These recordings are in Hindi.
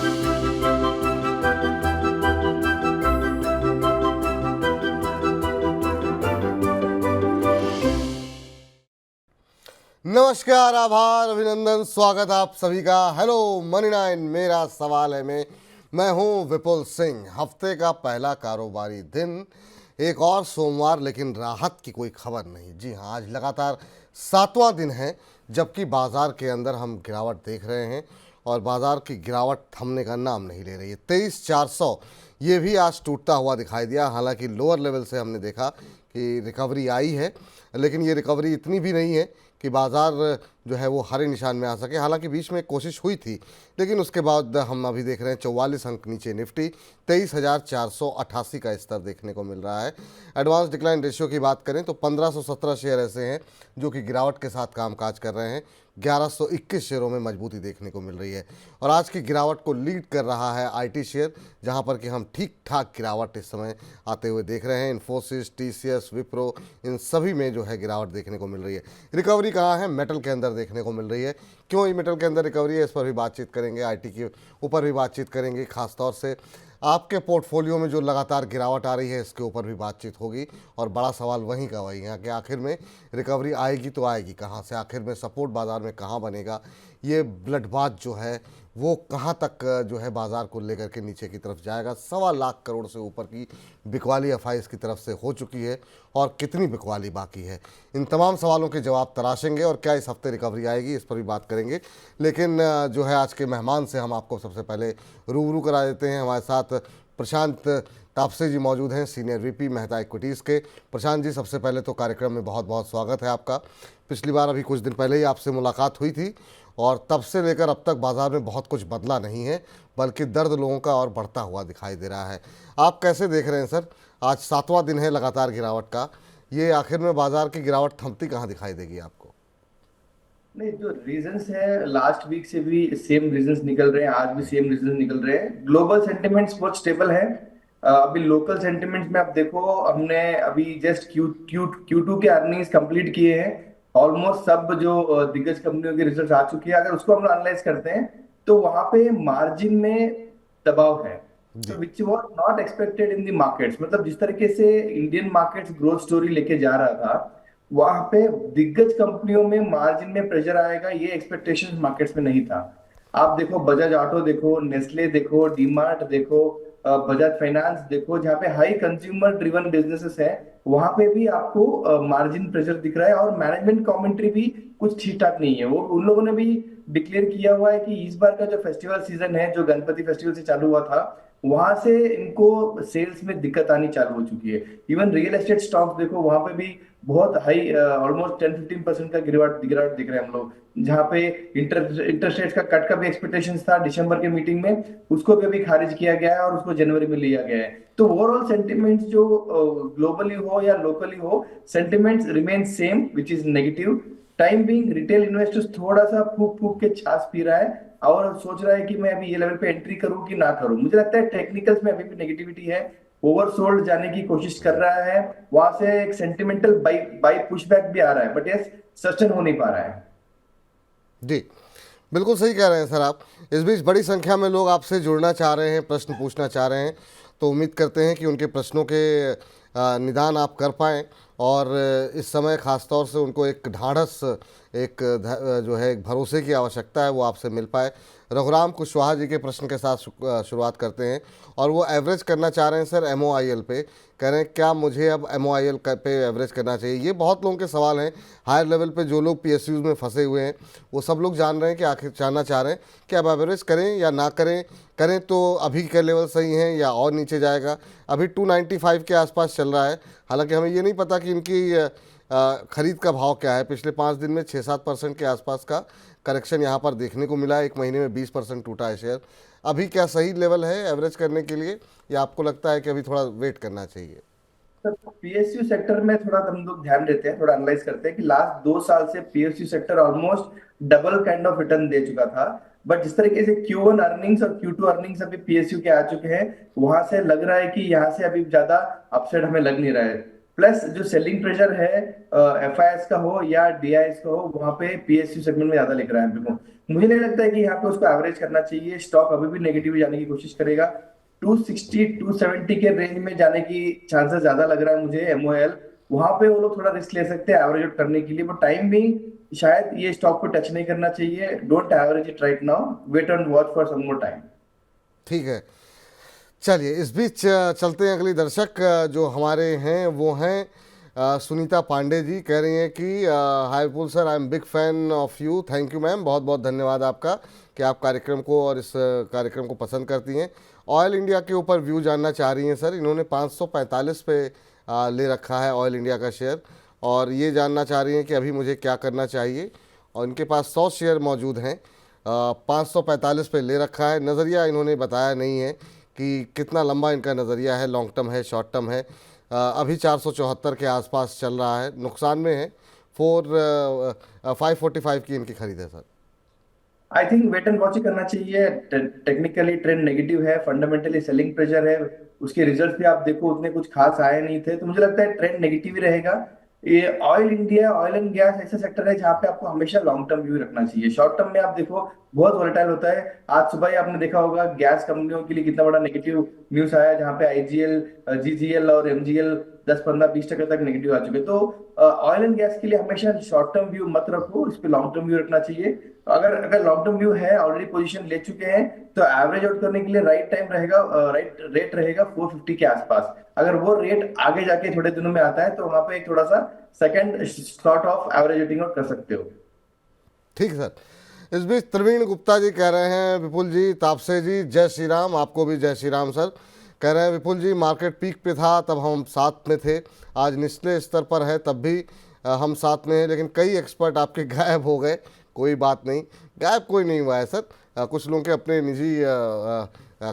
नमस्कार, आभार, अभिनंदन, स्वागत आप सभी का। हेलो मनी 9 मेरा सवाल है मैं हूं विपुल सिंह। हफ्ते का पहला कारोबारी दिन, एक और सोमवार, लेकिन राहत की कोई खबर नहीं। जी हां, आज लगातार 7वां दिन है जबकि बाजार के अंदर हम गिरावट देख रहे हैं और बाजार की गिरावट थमने का नाम नहीं ले रही है। 23,400 ये भी आज टूटता हुआ दिखाई दिया। हालांकि लोअर लेवल से हमने देखा कि रिकवरी आई है, लेकिन ये रिकवरी इतनी भी नहीं है कि बाज़ार जो है वो हरे निशान में आ सके। हालांकि बीच में कोशिश हुई थी, लेकिन उसके बाद हम अभी देख रहे हैं 44 अंक नीचे निफ्टी 23,488 का स्तर देखने को मिल रहा है। एडवांस डिक्लाइन रेशियो की बात करें तो 1517 शेयर ऐसे हैं जो कि गिरावट के साथ कामकाज कर रहे हैं। 1121 शेयरों में मजबूती देखने को मिल रही है और आज की गिरावट को लीड कर रहा है आईटी शेयर, जहां पर कि हम ठीक ठाक गिरावट इस समय आते हुए देख रहे हैं। इन्फोसिस, टीसीएस, विप्रो, इन सभी में जो है गिरावट देखने को मिल रही है। रिकवरी कहाँ है? मेटल के अंदर देखने को मिल रही है। क्यों ये मेटल के अंदर रिकवरी है, इस पर भी बातचीत करेंगे। आईटी के ऊपर भी बातचीत करेंगे, खासतौर से आपके पोर्टफोलियो में जो लगातार गिरावट आ रही है इसके ऊपर भी बातचीत होगी। और बड़ा सवाल वहीं का वही है कि आखिर में रिकवरी आएगी तो आएगी कहाँ से, आखिर में सपोर्ट बाज़ार में कहाँ बनेगा, ये ब्लडबाथ जो है वो कहाँ तक जो है बाज़ार को लेकर के नीचे की तरफ जाएगा। 1.25 लाख करोड़ से ऊपर की बिकवाली एफआईज की तरफ से हो चुकी है और कितनी बिकवाली बाकी है, इन तमाम सवालों के जवाब तराशेंगे और क्या इस हफ्ते रिकवरी आएगी इस पर भी बात करेंगे। लेकिन जो है आज के मेहमान से हम आपको सबसे पहले रूबरू करा देते हैं। हमारे साथ प्रशांत तापसे जी मौजूद हैं, सीनियर वीपी मेहता इक्विटीज़ के। प्रशांत जी, सबसे पहले तो कार्यक्रम में बहुत बहुत स्वागत है आपका। पिछली बार अभी कुछ दिन पहले ही आपसे मुलाकात हुई थी और तब से लेकर अब तक बाज़ार में बहुत कुछ बदला नहीं है, बल्कि दर्द लोगों का और बढ़ता हुआ दिखाई दे रहा है। आप कैसे देख रहे हैं सर? आज 7वां दिन है लगातार गिरावट का, ये आखिर में बाज़ार की गिरावट थमती कहाँ दिखाई देगी आपको? नहीं, जो रीजंस है लास्ट वीक से भी सेम रीजंस निकल रहे हैं, आज भी सेम रीजंस निकल रहे हैं। ग्लोबल सेंटिमेंट्स बहुत स्टेबल है। अभी लोकल सेंटिमेंट्स में आप देखो, हमने अभी just Q Q Q two के अर्निंग्स कंप्लीट किए हैं। ऑलमोस्ट सब जो दिग्गज कंपनियों के रिजल्ट आ चुके हैं। अगर उसको हम एनालाइज करते हैं तो वहां पे मार्जिन में दबाव है, तो जी which was not expected in the markets. मतलब जिस तरीके से इंडियन मार्केट्स ग्रोथ स्टोरी लेके जा रहा था, वहां पे दिग्गज कंपनियों में मार्जिन में प्रेशर आएगा, ये एक्सपेक्टेशन मार्केट्स में नहीं था। आप देखो, बजाज ऑटो देखो, नेस्ले देखो, डीमार्ट देखो, बजाज फाइनेंस देखो, जहाँ पे हाई कंज्यूमर ड्रिवन बिजनेसेस है, वहां पे भी आपको मार्जिन प्रेशर दिख रहा है। और मैनेजमेंट कमेंट्री भी कुछ ठीक ठाक नहीं है। वो उन लोगों ने भी डिक्लेयर किया हुआ है कि इस बार का जो फेस्टिवल सीजन है, जो गणपति फेस्टिवल से चालू हुआ था, वहां से इनको सेल्स में दिक्कत आनी चालू हो चुकी है। इवन रियल एस्टेट स्टॉक्स देखो, वहां पे भी बहुत हाई ऑलमोस्ट 10-15% का गिरावट गिरावट दिख रहे हैं हम लोग। जहाँ पे इंटरेस्ट रेट का कट का भी एक्सपेक्टेशन था दिसंबर के मीटिंग में, उसको भी अभी खारिज किया गया है और उसको जनवरी में लिया गया है। तो ओवरऑल सेंटिमेंट्स जो ग्लोबली हो या लोकली हो, sentiments remain same, which is negative. Time being retail investors थोड़ा सा फूक फूक के छाछ पी रहा है और सोच रहा है कि मैं अभी ये लेवल पे एंट्री करूं कि ना करूं। मुझे लगता है टेक्निकल्स में अभी भी नेगेटिविटी है, ओवरसोल्ड जाने की कोशिश कर रहा है। वहां से एक सेंटिमेंटल बाई बाई पुशबैक भी आ रहा है, बट यस, सस्टेन हो नहीं पा रहा है। जी, बिल्कुल सही कह रहे हैं सर आप। इस बीच बड़ी संख्या में लोग आपसे जुड़ना चाह रहे हैं, प्रश्न पूछना चाह रहे हैं, तो उम्मीद करते हैं कि उनके प्रश्नों के निदान आप कर पाएँ और इस समय ख़ास तौर से उनको एक ढाढ़स, एक जो है एक भरोसे की आवश्यकता है, वो आपसे मिल पाए। रघुराम कुशवाहा जी के प्रश्न के साथ शुरुआत करते हैं और वो एवरेज करना चाह रहे हैं सर एमओआईएल पे। कह रहे हैं क्या मुझे अब एमओआईएल पे एवरेज करना चाहिए? ये बहुत लोगों के सवाल हैं। हायर लेवल पे जो लोग पीएसयूज में फंसे हुए हैं वो सब लोग जान रहे हैं कि आखिर जानना चाह रहे हैं कि अब एवरेज करें या ना करें, करें तो अभी के लेवल सही हैं या और नीचे जाएगा। अभी 295 के आसपास चल रहा है। हालांकि हमें ये नहीं पता कि इनकी खरीद का भाव क्या है। पिछले 5 दिन में 6-7% के आसपास का करेक्शन यहाँ पर देखने को मिला है। एक महीने में 20% टूटा है शेयर। अभी क्या सही लेवल है एवरेज करने के लिए, या आपको लगता है कि अभी थोड़ा वेट करना चाहिए? सर, पीएसयू सेक्टर में थोड़ा हम लोग ध्यान देते हैं, थोड़ा एनालाइज करते हैं कि लास्ट 2 साल से PSU sector almost double kind of return दे चुका था। बट जिस तरीके से Q1 अर्निंग्स और Q2 अर्निंग्स अभी पीएसयू के आ चुके हैं, वहां से लग रहा है कि यहाँ से अभी ज्यादा अपसाइड हमें लग नहीं रहा है। प्लस जो सेलिंग प्रेशर है एफआईएस का हो या डीआईएस का हो, वहां पे पीएसयू सेगमेंट में ज्यादा लिख रहा है मेरे को। मुझे नहीं लगता है कि यहाँ पे उसको एवरेज करना चाहिए। स्टॉक अभी भी नेगेटिव जाने की कोशिश करेगा। 260 270 के रेंज में जाने की चांसेस ज्यादा लग रहा है मुझे। एमओएल वहां पे वो लोग थोड़ा रिस्क ले सकते हैं एवरेज आउट करने के लिए, बट टाइम भी शायद ये स्टॉक को टच नहीं करना चाहिए। Don't average it right now, wait and watch for some more time. ठीक है, चलिए इस बीच चलते हैं अगली दर्शक जो हमारे हैं वो हैं सुनीता पांडे जी। कह रही हैं कि hi Vipul sir, I am big fan of you. Thank you ma'am, बहुत बहुत धन्यवाद आपका कि आप कार्यक्रम को और इस कार्यक्रम को पसंद करती हैं। ऑयल इंडिया के ऊपर व्यू जानना चाह रही हैं सर। इन्होंने 545 पे ले रखा है ऑयल इंडिया का शेयर, और ये जानना चाह रही हैं कि अभी मुझे क्या करना चाहिए। और इनके पास 100 शेयर मौजूद हैं, 545 पे ले रखा है। नज़रिया इन्होंने बताया नहीं है कि कितना लंबा इनका नज़रिया है, लॉन्ग टर्म है, शॉर्ट टर्म है। अभी 474 के आसपास चल रहा है, नुकसान में है। 545 की इनकी खरीद है sir. I think wait and watch ही करना चाहिए। टेक्निकली ट्रेंड नेगेटिव है, फंडामेंटली सेलिंग प्रेशर है। उसके रिजल्ट्स भी आप देखो उतने कुछ खास आए नहीं थे, तो मुझे लगता है ट्रेंड नेगेटिव ही रहेगा। ये oil India, oil and gas ऐसा सेक्टर है जहां पे आपको हमेशा लॉन्ग टर्म व्यू रखना चाहिए। शॉर्ट टर्म में आप देखो बहुत वोलेटाइल होता है। आज सुबह ही आपने देखा होगा गैस कंपनियों के लिए कितना बड़ा नेगेटिव न्यूज आया, जहां पे आईजीएल, जीजीएल और एमजीएल 10 15 20% तक नेगेटिव आ चुके। तो ऑयल एंड गैस के लिए हमेशा शॉर्ट टर्म व्यू मत रखो, इस पे लॉन्ग टर्म व्यू रखना चाहिए। अगर अगर लॉन्ग टर्म व्यू है, ऑलरेडी पोजीशन ले चुके हैं, तो एवरेज आउट करने के लिए राइट टाइम रहेगा, राइट रेट रहेगा 450 के आसपास। अगर वो रेट आगे जाके थोड़े दिनों में आता है तो वहां पे एक थोड़ा सा second slot of average rating out कर सकते हो। ठीक है सर। इस बीच प्रवीण गुप्ता जी कह रहे हैं विपुल जी, तापसे जी, जय श्री राम। आपको भी जय श्री राम सर। कह रहे हैं विपुल जी, मार्केट पीक पे था तब हम साथ में थे, आज निचले स्तर पर है तब भी हम साथ में हैं, लेकिन कई एक्सपर्ट आपके गायब हो गए। कोई बात नहीं, गायब कोई नहीं हुआ है सर। कुछ लोगों के अपने निजी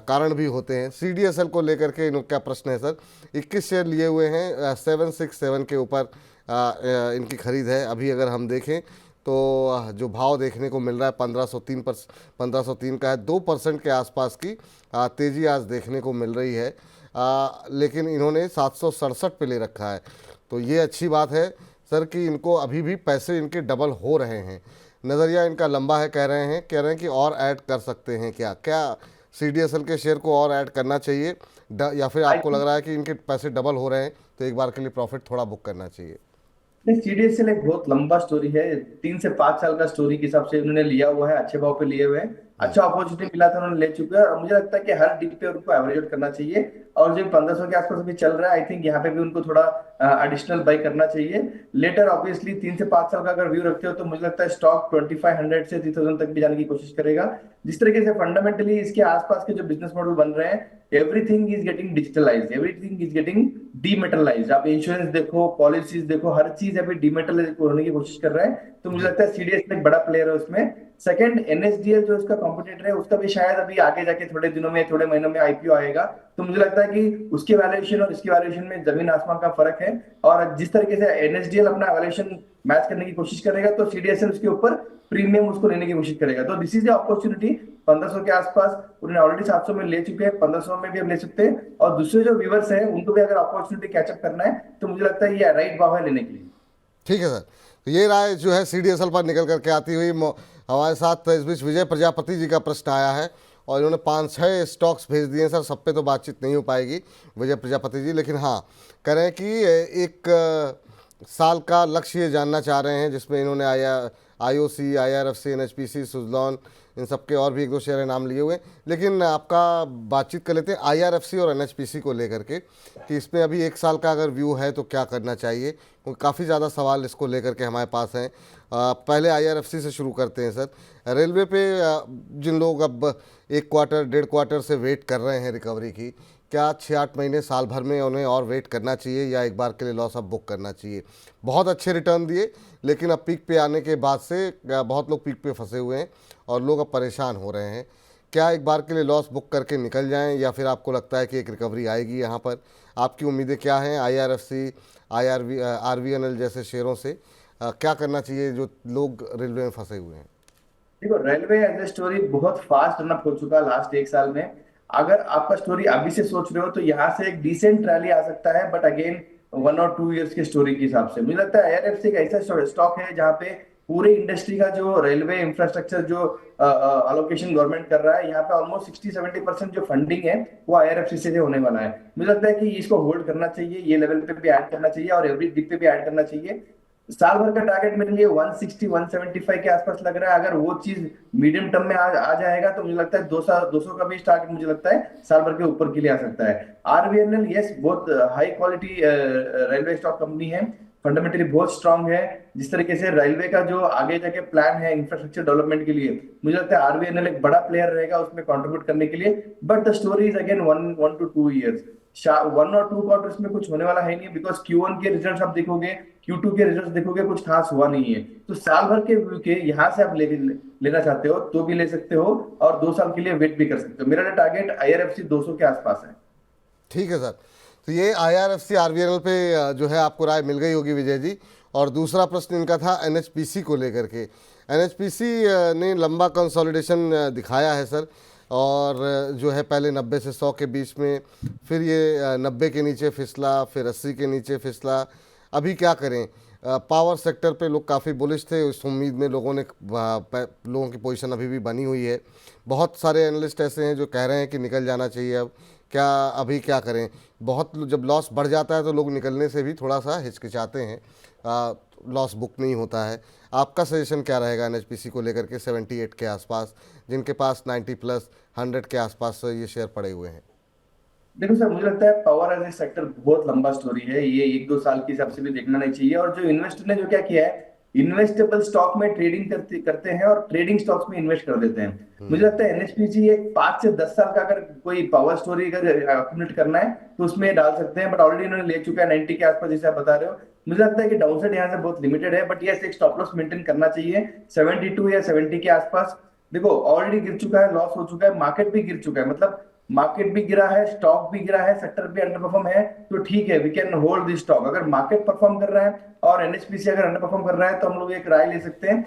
कारण भी होते हैं। सीडीएसएल को लेकर के इनका प्रश्न है सर। 21 शेयर लिए हुए हैं, 767 के ऊपर इनकी खरीद है। अभी अगर हम देखें तो जो भाव देखने को मिल रहा है 1503 का है। 2% के आसपास की तेज़ी आज देखने को मिल रही है, लेकिन इन्होंने 767 पे ले रखा है। तो ये अच्छी बात है सर कि इनको अभी भी पैसे इनके डबल हो रहे हैं। नज़रिया इनका लंबा है, कह रहे हैं कि और ऐड कर सकते हैं क्या क्या सीडीएसएल के शेयर को और ऐड करना चाहिए, या फिर आपको लग रहा है कि इनके पैसे डबल हो रहे हैं तो एक बार के लिए प्रॉफिट थोड़ा बुक करना चाहिए? नहीं, सीडीएसएल एक बहुत लंबा स्टोरी है। 3 से 5 साल का स्टोरी के हिसाब से उन्होंने लिया हुआ है, अच्छे भाव पे लिए हुए हैं, अच्छा अपॉर्चुनिटी मिला था उन्होंने ले चुके हैं। और मुझे लगता है कि हर डिप पे उनको एवरेज आउट करना चाहिए। और जो 1500 के आसपास भी चल रहा है, आई थिंक यहाँ पे भी उनको थोड़ा एडिशनल बाई करना चाहिए लेटर। ऑब्वियसली 3 से 5 साल का अगर व्यू रखते हो तो मुझे लगता है स्टॉक 2500 से 3000 तक भी जाने की कोशिश करेगा। जिस तरीके से फंडामेंटली इसके आसपास के जो बिजनेस मॉडल बन रहे हैं, everything is getting digitalised, everything is getting dematerialised. आप इंश्योरेंस देखो, पॉलिसीज देखो, हर चीज अभी डीमेटलाइज होने की कोशिश कर रहा है। तो मुझे लगता है सीडीएस एक बड़ा प्लेयर है उसमें। सेकंड, एनएसडीएल जो इसका कॉम्पिटिटर है, उसका भी शायद अभी आगे जाके थोड़े दिनों में, थोड़े महीनों में आईपीओ आएगा। तो मुझे लगता है कि उसकी वैल्यूएशन और इसकी वैल्यूएशन में जमीन आसमान का फर्क है। और जिस तरीके से एनएसडीएल अपना वैल्यूएशन मैच करने की कोशिश करेगा, तो सीडीएसएल उसके ऊपर प्रीमियम उसको लेने की कोशिश करेगा। तो दिस इज अपॉर्चुनिटी। 1500 के आसपास उन्होंने ऑलरेडी 700 में ले चुके हैं, 1500 में भी अब ले सकते हैं। और दूसरे जो व्यूवर्स हैं उनको भी अगर अपॉर्चुनिटी कैचअप करना है तो मुझे लगता है ये राइट भाव है लेने के लिए। ठीक है सर। तो ये राय जो है सीडीएसएल पर निकल करके आती हुई हमारे साथ इस बीच विजय प्रजापति जी का प्रश्न आया है, और इन्होंने 5-6 स्टॉक्स भेज दिए हैं सर। सब पे तो बातचीत नहीं हो पाएगी विजय प्रजापति जी, लेकिन हाँ कह रहे हैं कि एक साल का लक्ष्य ये जानना चाह रहे हैं, जिसमें इन्होंने आईओसी, आईआरएफसी, एनएचपीसी, सुजलॉन, इन सब के और भी 1-2 शेयर नाम लिए हुए हैं। लेकिन आपका बातचीत कर लेते हैं आईआरएफसी और एनएचपीसी को लेकर के कि इसमें अभी 1 साल का अगर व्यू है तो क्या करना चाहिए, क्योंकि काफ़ी ज़्यादा सवाल इसको लेकर के हमारे पास हैं। पहले आईआरएफसी से शुरू करते हैं सर। रेलवे पे जिन लोग अब 1 क्वार्टर 1.5 क्वार्टर से वेट कर रहे हैं रिकवरी की, क्या 6-8 महीने साल भर में उन्हें और वेट करना चाहिए या एक बार के लिए लॉस अब बुक करना चाहिए? बहुत अच्छे रिटर्न दिए, लेकिन अब पीक पे आने के बाद से बहुत लोग पीक पे फंसे हुए हैं और लोग अब परेशान हो रहे हैं। क्या एक बार के लिए लॉस बुक करके निकल जाएं, या फिर आपको लगता है कि एक रिकवरी आएगी? यहाँ पर आपकी उम्मीदें क्या हैं आईआरएफसी, आरवीएनएल जैसे शेयरों से? क्या करना चाहिए जो लोग रेलवे में फंसे हुए हैं? देखो, रेलवे एज ए स्टोरी बहुत फास्ट रन अप हो चुका है लास्ट 1 साल में। अगर आपका स्टोरी अभी से सोच रहे हो तो यहाँ से एक डिसेंट रैली आ सकता है, बट अगेन 1 और 2 इयर्स के स्टोरी के हिसाब से। मुझे लगता है आईआरएफसी एक ऐसा स्टॉक है जहाँ पे पूरे इंडस्ट्री का जो रेलवे इंफ्रास्ट्रक्चर जो अलोकेशन गवर्नमेंट कर रहा है, यहाँ पे ऑलमोस्ट 60-70% जो फंडिंग है वो आईआरएफसी से होने वाला है। मुझे लगता है कि इसको होल्ड करना चाहिए, ये लेवल पे भी ऐड करना चाहिए और एवरी डिप पे भी ऐड करना चाहिए। साल भर का टारगेट मेरे लिए 160-175 के आसपास लग रहा है। अगर वो चीज मीडियम टर्म में आ जाएगा तो मुझे लगता है 200 का भी टारगेट मुझे लगता है साल भर के ऊपर के लिए आ सकता है। आरवीएनएल यस, बहुत high quality railway stock company है, फंडामेंटली बहुत स्ट्रांग है। जिस तरीके से रेलवे का जो आगे जाके प्लान है इंफ्रास्ट्रक्चर डेवलपमेंट के लिए, मुझे लगता है आरवीएनएल एक बड़ा प्लेयर रहेगा उसमें कंट्रीब्यूट करने के लिए। But the story is again 1 to 2 years। 1 और 2 क्वार्टर्स में कुछ होने वाला है नहीं, बिकॉज Q1 के रिजल्ट आप देखोगे, Q2 के रिजल्ट देखोगे, कुछ खास हुआ नहीं है। तो साल भर के व्यू के यहाँ से आप लेना चाहते हो तो भी ले सकते हो और 2 साल के लिए वेट भी कर सकते हो। मेरा टारगेट आईआरएफसी 200 के आसपास है। ठीक है सर। तो ये आईआरएफसी आरवीएनएल पे जो है आपको राय मिल गई होगी विजय जी। और दूसरा प्रश्न इनका था एनएचपीसी को लेकर के। एनएचपीसी ने लंबा कंसोलिडेशन दिखाया है सर, और जो है पहले 90 से 100 के बीच में, फिर ये 90 के नीचे फिसला, फिर 80 के नीचे फिसला। अभी क्या करें? पावर सेक्टर पे लोग काफ़ी बुलिश थे, उस उम्मीद में लोगों की पोजीशन अभी भी बनी हुई है। बहुत सारे एनालिस्ट ऐसे हैं जो कह रहे हैं कि निकल जाना चाहिए। अब क्या, अभी क्या करें? जब लॉस बढ़ जाता है तो लोग निकलने से भी थोड़ा सा हिचकिचाते हैं, लॉस बुक नहीं होता है। आपका सजेशन क्या रहेगा एनएचपीसी को लेकर के 78 के आसपास, जिनके पास 90 प्लस 100 के आसपास ये शेयर पड़े हुए हैं? देखो सर, मुझे लगता है पावर एज ए सेक्टर बहुत लंबा स्टोरी है, ये 1-2 साल के हिसाब से भी देखना नहीं चाहिए। और जो इन्वेस्टर ने जो क्या किया है, इन्वेस्टेबल स्टॉक में ट्रेडिंग करते हैं और ट्रेडिंग स्टॉक्स में इन्वेस्ट कर देते हैं। मुझे लगता है एनएचपीसी एक 5 से 10 साल का अगर कोई पावर स्टोरी अगर अक्यूमुलेट करना है तो उसमें डाल सकते हैं। बट ऑलरेडी इन्होंने ले चुका है 90 के आसपास, जैसे आप बता रहे हो। मुझे लगता है कि डाउनसाइड यहाँ से बहुत लिमिटेड है, बट यस एक स्टॉप लॉस मेंटेन करना चाहिए 72 या 70 के आसपास। देखो ऑलरेडी गिर चुका है, लॉस हो चुका है, मार्केट भी गिर चुका है, मतलब मार्केट भी गिरा है, स्टॉक भी गिरा है, सेक्टर भी अंडर परफॉर्म है, तो ठीक है, we can hold this stock. अगर मार्केट परफॉर्म कर रहा है और एनएचपीसी अगर अंडर परफॉर्म कर रहा है तो हम लोग एक राय ले सकते हैं,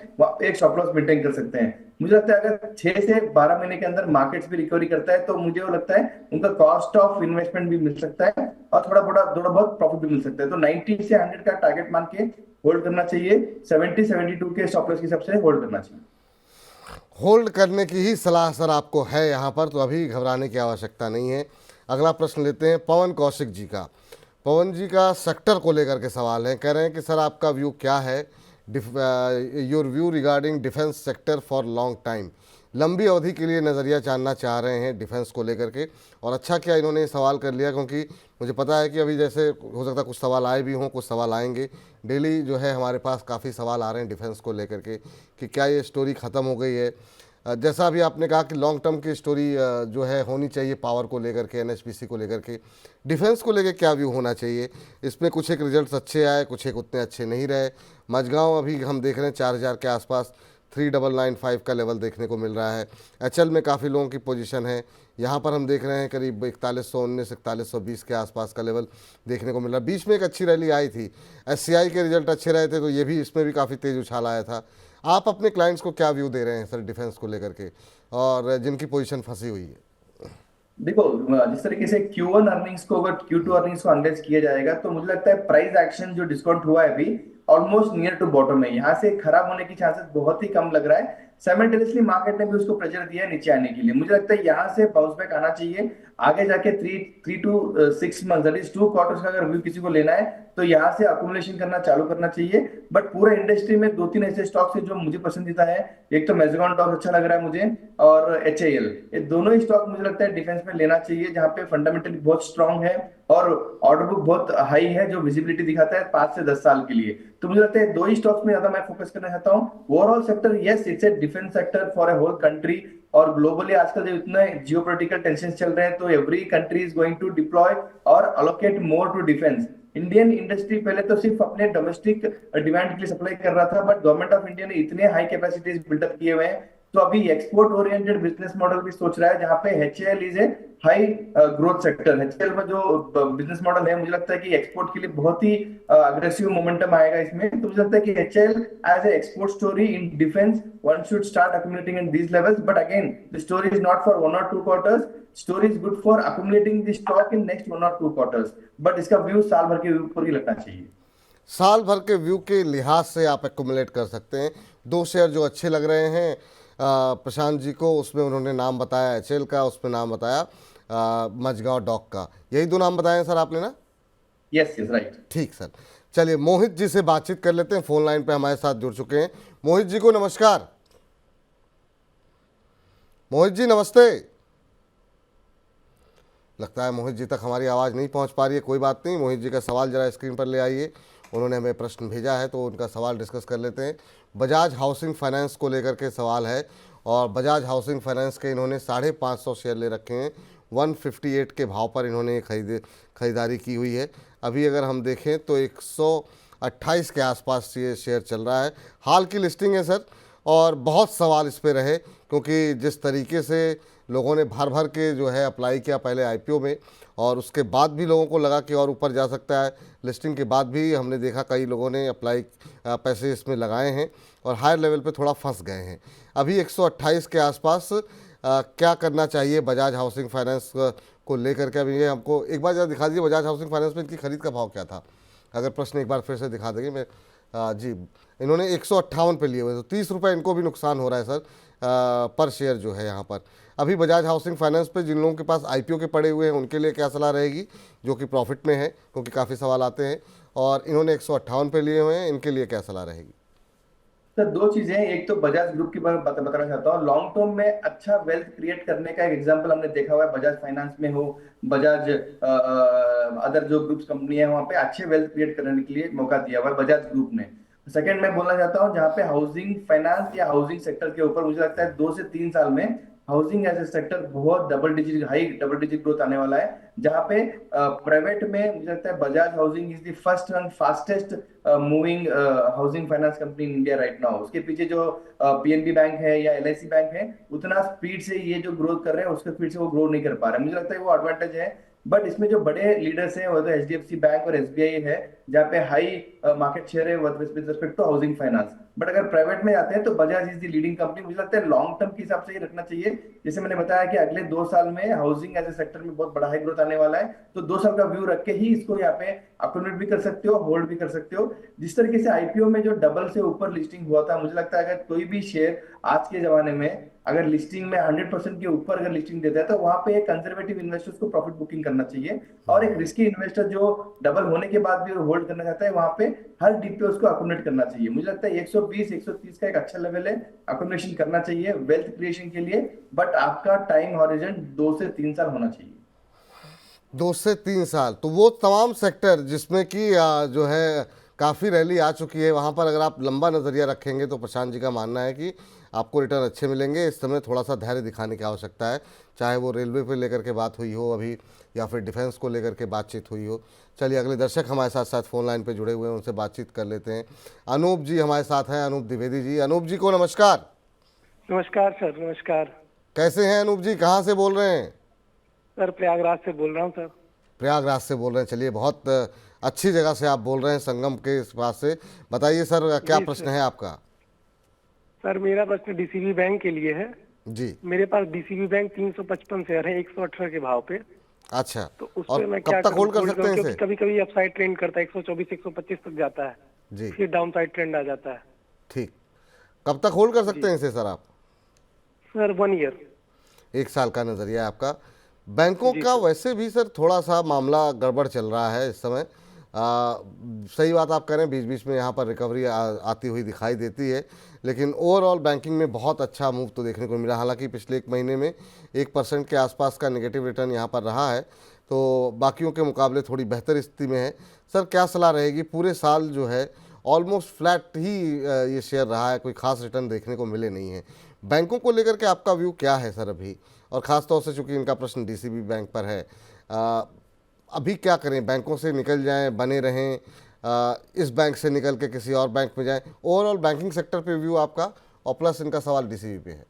एक स्टॉप लॉस मेंटेन कर सकते हैं। मुझे लगता है अगर 6 से 12 महीने के अंदर मार्केट्स भी रिकवरी करता है तो मुझे वो लगता है उनका कॉस्ट ऑफ इन्वेस्टमेंट भी मिल सकता है और थोड़ा बहुत प्रॉफिट भी मिल सकता है। तो 90 से 100 का टारगेट मान के होल्ड करना चाहिए, 70-72 के स्टॉप लॉस के हिसाब से होल्ड करना चाहिए। होल्ड करने की ही सलाह सर आपको है यहाँ पर, तो अभी घबराने की आवश्यकता नहीं है। अगला प्रश्न लेते हैं पवन कौशिक जी का। पवन जी का सेक्टर को लेकर के सवाल है, कह रहे हैं कि सर आपका व्यू क्या है, your view regarding defence sector for long time. लंबी अवधि के लिए नज़रिया जानना चाह रहे हैं डिफेंस को लेकर के। और अच्छा किया इन्होंने ये सवाल कर लिया, क्योंकि मुझे पता है कि अभी जैसे हो सकता है कुछ सवाल आए भी हों, कुछ सवाल आएंगे। डेली जो है हमारे पास काफ़ी सवाल आ रहे हैं डिफेंस को लेकर के कि क्या ये स्टोरी ख़त्म हो गई है। जैसा अभी आपने कहा कि लॉन्ग टर्म की स्टोरी जो है होनी चाहिए पावर को लेकर के, एनएचपीसी को लेकर के। डिफेंस को लेकर क्या व्यू होना चाहिए? इसमें कुछ एक रिजल्ट्स अच्छे आए, कुछ एक उतने अच्छे नहीं रहे। मझगांव अभी हम देख रहे हैं 4000 के आसपास 3995 का लेवल देखने को मिल रहा है। एचएल में काफ़ी लोगों की पोजीशन है, यहाँ पर हम देख रहे हैं करीब 4119 4120 के आसपास का लेवल देखने को मिल रहा है। बीच में एक अच्छी रैली आई थी, एससीआई के रिजल्ट अच्छे रहे थे तो ये भी, इसमें भी काफ़ी तेज़ उछाल आया था। आप अपने क्लाइंट्स को क्या व्यू दे रहे हैं सर डिफेंस को लेकर के, और जिनकी पोजीशन फंसी हुई है? देखो जिस तरीके से Q1 अर्निंग्स को अगर Q2 अर्निंग्स को एनालाइज किया जाएगा तो मुझे लगता है प्राइस एक्शन जो डिस्काउंट हुआ है अभी ऑलमोस्ट नियर टू बॉटम है, यहाँ से खराब होने की चांसेस बहुत ही कम लग रहा है। साइमल्टेनियसली मार्केट ने भी उसको प्रेशर दिया है नीचे आने के लिए। मुझे लगता है यहाँ से बाउंस बैक आना चाहिए। आगे जाके 3 to 6 months that is 2 quarters का अगर व्यू किसी को लेना है तो यहाँ से अकुमुलेशन करना चालू करना चाहिए। बट पूरा इंडस्ट्री में 2-3 ऐसे स्टॉक्स है जो मुझे पसंदीदा है। एक तो मेजगॉन स्टॉक अच्छा लग रहा है मुझे, और HAL, ये दोनों ही स्टॉक मुझे लगता है डिफेंस में लेना चाहिए, जहाँ पे फंडामेंटली बहुत स्ट्रांग है और ऑर्डर बुक बहुत हाई है जो विजिबिलिटी दिखाता है 5 से 10 साल के लिए। तो मुझे लगता है 2 ही स्टॉक्स में ज्यादा मैं फोकस करना चाहता हूँ। Overall sector yes it's a defence sector for a whole country, और ग्लोबली आजकल जो इतने जियोपॉलिटिकल टेंशन चल रहे हैं तो every country is going to deploy और allocate more to defence. Indian industry पहले तो सिर्फ अपने डोमेस्टिक डिमांड के लिए सप्लाई कर रहा था, बट गवर्नमेंट ऑफ इंडिया ने इतने हाई कैपेसिटीज बिल्डअप किए हुए हैं तो अभी एक्सपोर्ट ओरिएंटेड बिजनेस मॉडल भी सोच रहा है, जहां पे HAL is a high growth sector. HAL में जो बिजनेस मॉडल है, मुझे लगता है कि एक्सपोर्ट के लिए बहुत ही अग्रेसिव मोमेंटम आएगा इसमें। तो मुझे लगता है कि HAL as a export story in defence, one should start accumulating in these levels. But again, the story is not for 1 or 2 quarters, story is good for accumulating the stock in next 1 or 2 quarters। But इसका व्यू साल भर के ऊपर ही लगना चाहिए। साल भर के व्यू के लिहाज से आप एक्यूमुलेट कर सकते हैं। दो शेयर जो अच्छे लग रहे हैं प्रशांत जी को, उसमें उन्होंने नाम बताया HAL का, उसमें नाम बताया मझगांव डॉक का। यही दो नाम बताए हैं सर आपने ना? Yes yes, right. ठीक सर। चलिए मोहित जी से बातचीत कर लेते हैं, फोन लाइन पे हमारे साथ जुड़ चुके हैं। मोहित जी को नमस्कार। मोहित जी नमस्ते। लगता है मोहित जी तक हमारी आवाज़ नहीं पहुंच पा रही है। कोई बात नहीं, मोहित जी का सवाल जरा स्क्रीन पर ले आइए। उन्होंने हमें प्रश्न भेजा है तो उनका सवाल डिस्कस कर लेते हैं। बजाज हाउसिंग फाइनेंस को लेकर के सवाल है, और बजाज हाउसिंग फाइनेंस के इन्होंने 550 शेयर ले रखे हैं। 158 के भाव पर इन्होंने खरीदारी की हुई है। अभी अगर हम देखें तो 128 के आसपास ये शेयर चल रहा है। हाल की लिस्टिंग है सर, और बहुत सवाल इस पे रहे, क्योंकि जिस तरीके से लोगों ने भर भर के जो है अप्लाई किया पहले IPO में, और उसके बाद भी लोगों को लगा कि और ऊपर जा सकता है। लिस्टिंग के बाद भी हमने देखा कई लोगों ने अप्लाई पैसे इसमें लगाए हैं और हायर लेवल पे थोड़ा फंस गए हैं। अभी 128 के आसपास क्या करना चाहिए बजाज हाउसिंग फाइनेंस को लेकर के? अभी ये हमको एक बार ज़रा दिखा दीजिए, बजाज हाउसिंग फाइनेंस में इनकी खरीद का भाव क्या था? अगर प्रश्न एक बार फिर से दिखा देंगे। मैं जी, इन्होंने 158 पे लिए हुए, तो 30 रुपये इनको भी नुकसान हो रहा है सर पर शेयर जो है यहाँ पर। अभी बजाज हाउसिंग फाइनेंस पे जिन लोगों के पास IPO के पड़े हुए हैं उनके लिए क्या सलाह रहेगी, जो कि प्रॉफिट में है, क्योंकि काफ़ी सवाल आते हैं, और इन्होंने 158 पे लिए हुए हैं, इनके लिए क्या सलाह रहेगी? सर दो चीजें हैं, एक तो बजाज ग्रुप की बारे में बताना चाहता हूँ। लॉन्ग टर्म में अच्छा वेल्थ क्रिएट करने का एक एग्जांपल हमने देखा हुआ है, बजाज फाइनेंस में हो, बजाज अदर जो ग्रुप्स कंपनी है, वहां पे अच्छे वेल्थ क्रिएट करने के लिए मौका दिया हुआ है बजाज ग्रुप ने। सेकंड मैं बोलना चाहता हूँ, जहाँ पे हाउसिंग फाइनेंस या हाउसिंग सेक्टर के ऊपर मुझे लगता है 2 से 3 साल में हाउसिंग एज ए सेक्टर बहुत हाई डबल डिजिट ग्रोथ आने वाला है। जहाँ पे प्राइवेट में मुझे लगता है Bajaj housing is the first and fastest moving housing finance company in India right now. उसके पीछे जो PNB बैंक है या LIC बैंक है, उतना स्पीड से ये जो ग्रोथ कर रहे हैं उसके स्पीड से वो ग्रो नहीं कर पा रहे हैं। मुझे लगता है वो एडवांटेज है। बट इसमें जो बड़े लीडर्स हैं वो तो HDFC बैंक और SBI है, जहाँ पे हाई मार्केट शेयर है with respect to housing finance. But अगर प्राइवेट में जाते हैं तो Bajaj is the leading company. मुझे लगता है लॉन्ग टर्म के हिसाब से ये रखना चाहिए। जैसे मैंने बताया कि अगले 2 साल में हाउसिंग एज ए सेक्टर में बहुत बड़ा हाई ग्रोथ आने वाला है, तो 2 साल का व्यू रख के ही इसको यहाँ पे अकोमोडेट भी कर सकते हो, होल्ड भी कर सकते हो। जिस तरीके से IPO में जो डबल से ऊपर लिस्टिंग हुआ था, मुझे लगता है अगर कोई भी शेयर आज के जमाने में अगर लिस्टिंग में 100% के ऊपर अगर लिस्टिंग देता है, तो वहां पे एक कंजर्वेटिव इन्वेस्टर्स को प्रॉफिट बुकिंग करना चाहिए। और एक रिस्की इन्वेस्टर जो डबल होने के बाद भी होल्ड करना चाहता है, वहां पे हर डिप पे उसको अकोमोडेट करना चाहिए। मुझे लगता है 120 130 का एक अच्छा लेवल है, अकोमोडेशन करना चाहिए वेल्थ क्रिएशन के लिए। बट आपका टाइम हॉरिजन 2 से 3 साल होना चाहिए। 2 से 3 साल, तो वो तमाम सेक्टर जिसमें कि जो है काफ़ी रैली आ चुकी है, वहाँ पर अगर आप लंबा नज़रिया रखेंगे तो प्रशांत जी का मानना है कि आपको रिटर्न अच्छे मिलेंगे। इस समय थोड़ा सा धैर्य दिखाने की आवश्यकता है, चाहे वो रेलवे पे लेकर के बात हुई हो अभी, या फिर डिफेंस को लेकर के बातचीत हुई हो। चलिए अगले दर्शक हमारे साथ साथ फ़ोन लाइन पे जुड़े हुए हैं, उनसे बातचीत कर लेते हैं। अनूप जी हमारे साथ हैं, अनूप द्विवेदी जी। अनूप जी को नमस्कार। नमस्कार सर। नमस्कार कैसे हैं अनूप जी, कहाँ से बोल रहे हैं? सर, प्रयागराज से बोल रहा हूँ सर। प्रयागराज से बोल रहे हैं, चलिए बहुत अच्छी जगह से आप बोल रहे हैं, संगम के इस पास से। बताइए सर, क्या जी प्रश्न सर। है आपका? सर मेरा प्रश्न DCB बैंक के लिए है। जी, मेरे पास DCB बैंक 355 शेयर है 118 के भाव पे। अच्छा। तो उस और पे मैं कब क्या तक करूं? होल्ड कर सकते हैं क्योंकि इसे? कभी कभी अपसाइड ट्रेंड करता है, 124 125 तक जाता है, जी, फिर डाउन साइड ट्रेंड आ जाता है। ठीक। कब तक होल्ड कर सकते जी हैं इसे सर आप? Sir 1 year. 1 साल का नज़रिया है आपका। बैंकों जी का सर। वैसे भी सर थोड़ा सा मामला गड़बड़ चल रहा है इस समय। सही बात आप कह रहे हैं, बीच बीच में यहाँ पर रिकवरी आती हुई दिखाई देती है, लेकिन ओवरऑल बैंकिंग में बहुत अच्छा मूव तो देखने को मिला। हालांकि पिछले 1 महीने में 1% के आसपास का नेगेटिव रिटर्न यहाँ पर रहा है, तो बाकियों के मुकाबले थोड़ी बेहतर स्थिति में है। सर क्या सलाह रहेगी? पूरे साल जो है ऑलमोस्ट फ्लैट ही ये शेयर रहा है, कोई खास रिटर्न देखने को मिले नहीं है। बैंकों को लेकर के आपका व्यू क्या है सर अभी? और ख़ास तौर से चूंकि इनका प्रश्न DCB बैंक पर है, अभी क्या करें? बैंकों से निकल जाएं, बने रहें, इस बैंक से निकल के किसी और बैंक में जाएं? ओवरऑल बैंकिंग सेक्टर पे व्यू आपका, और प्लस इनका सवाल DCB पे है।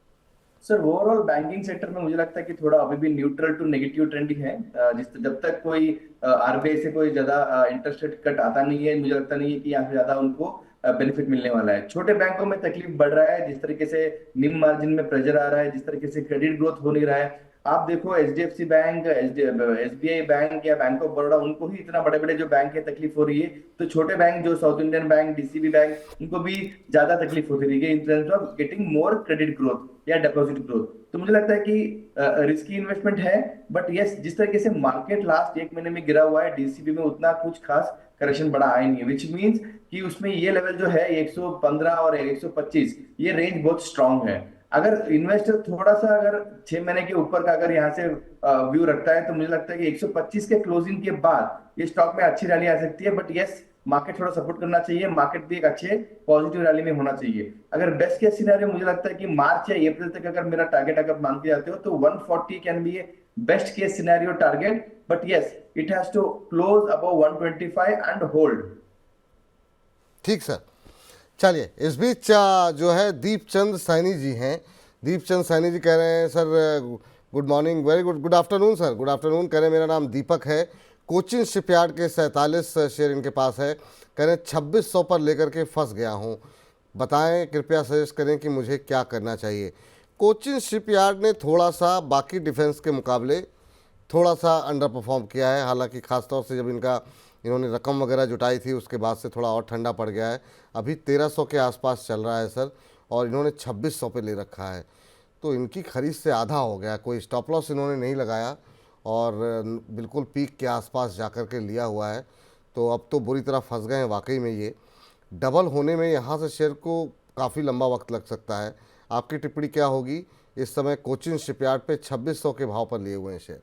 सर ओवरऑल बैंकिंग सेक्टर में मुझे लगता है कि थोड़ा अभी भी न्यूट्रल टू नेगेटिव ट्रेंड ही है। जिस जब तक कोई आरबीआई से कोई ज्यादा इंटरेस्ट रेट कट आता नहीं है, मुझे लगता नहीं है कि यहाँ से ज्यादा उनको बेनिफिट मिलने वाला है। छोटे बैंकों में तकलीफ बढ़ रहा है, जिस तरीके से निम मार्जिन में प्रेशर आ रहा है, जिस तरीके से क्रेडिट ग्रोथ हो नहीं रहा है। आप देखो एचडीएफसी बैंक, एसबीआई बैंक या बैंक ऑफ बड़ौदा, उनको ही इतना बड़े बड़े जो बैंक है तकलीफ हो रही है, तो छोटे बैंक जो south Indian bank, DCB bank, उनको भी ज्यादा तकलीफ होती रही है इन terms of getting more credit growth या डिपॉजिट ग्रोथ। तो मुझे लगता है कि रिस्की इन्वेस्टमेंट है, बट यस जिस तरीके से मार्केट लास्ट एक महीने में गिरा हुआ है, डीसीबी में उतना कुछ खास करेक्शन बड़ा आया नहीं है, विच मीन्स कि उसमें ये लेवल जो है 115 और 125, ये रेंज बहुत स्ट्रांग है। अगर इन्वेस्टर थोड़ा सा अगर 6 महीने के ऊपर का अगर यहाँ से व्यू रखता है, तो मुझे लगता है कि 125 के क्लोजिंग के बाद ये स्टॉक में अच्छी रैली आ सकती है। बट यस मार्केट थोड़ा सपोर्ट करना चाहिए, मार्केट भी एक अच्छे पॉजिटिव रैली में होना चाहिए। अगर बेस्ट केस सिनेरियो मुझे लगता है कि मार्च या अप्रैल तक अगर मेरा टारगेट अगर मान के जाते हो, तो 140 can be a best case scenario target, but yes it has to close above 125 and hold. ठीक सर। चलिए, इस बीच जो है दीपचंद सैनी जी हैं। दीपचंद सैनी जी कह रहे हैं sir good morning, very good afternoon sir, good afternoon. कह रहे हैं मेरा नाम दीपक है, कोचिन शिपयार्ड के 47 शेयर इनके पास है। कह रहे हैं 2600 पर लेकर के फंस गया हूँ, बताएं कृपया सजेस्ट करें कि मुझे क्या करना चाहिए। कोचिन शिपयार्ड ने थोड़ा सा बाकी डिफेंस के मुकाबले थोड़ा सा अंडर परफॉर्म किया है, हालांकि ख़ासतौर से जब इन्होंने रकम वगैरह जुटाई थी उसके बाद से थोड़ा और ठंडा पड़ गया है। अभी 1300 के आसपास चल रहा है सर, और इन्होंने 2600 पे ले रखा है, तो इनकी खरीद से आधा हो गया। कोई स्टॉप लॉस इन्होंने नहीं लगाया और बिल्कुल पीक के आसपास जाकर के लिया हुआ है, तो अब तो बुरी तरह फंस गए हैं वाकई में। ये डबल होने में यहाँ से शेयर को काफ़ी लंबा वक्त लग सकता है। आपकी टिप्पणी क्या होगी? इस समय कोचिन शिपयार्ड पे 2600 के भाव पर लिए हुए हैं शेयर।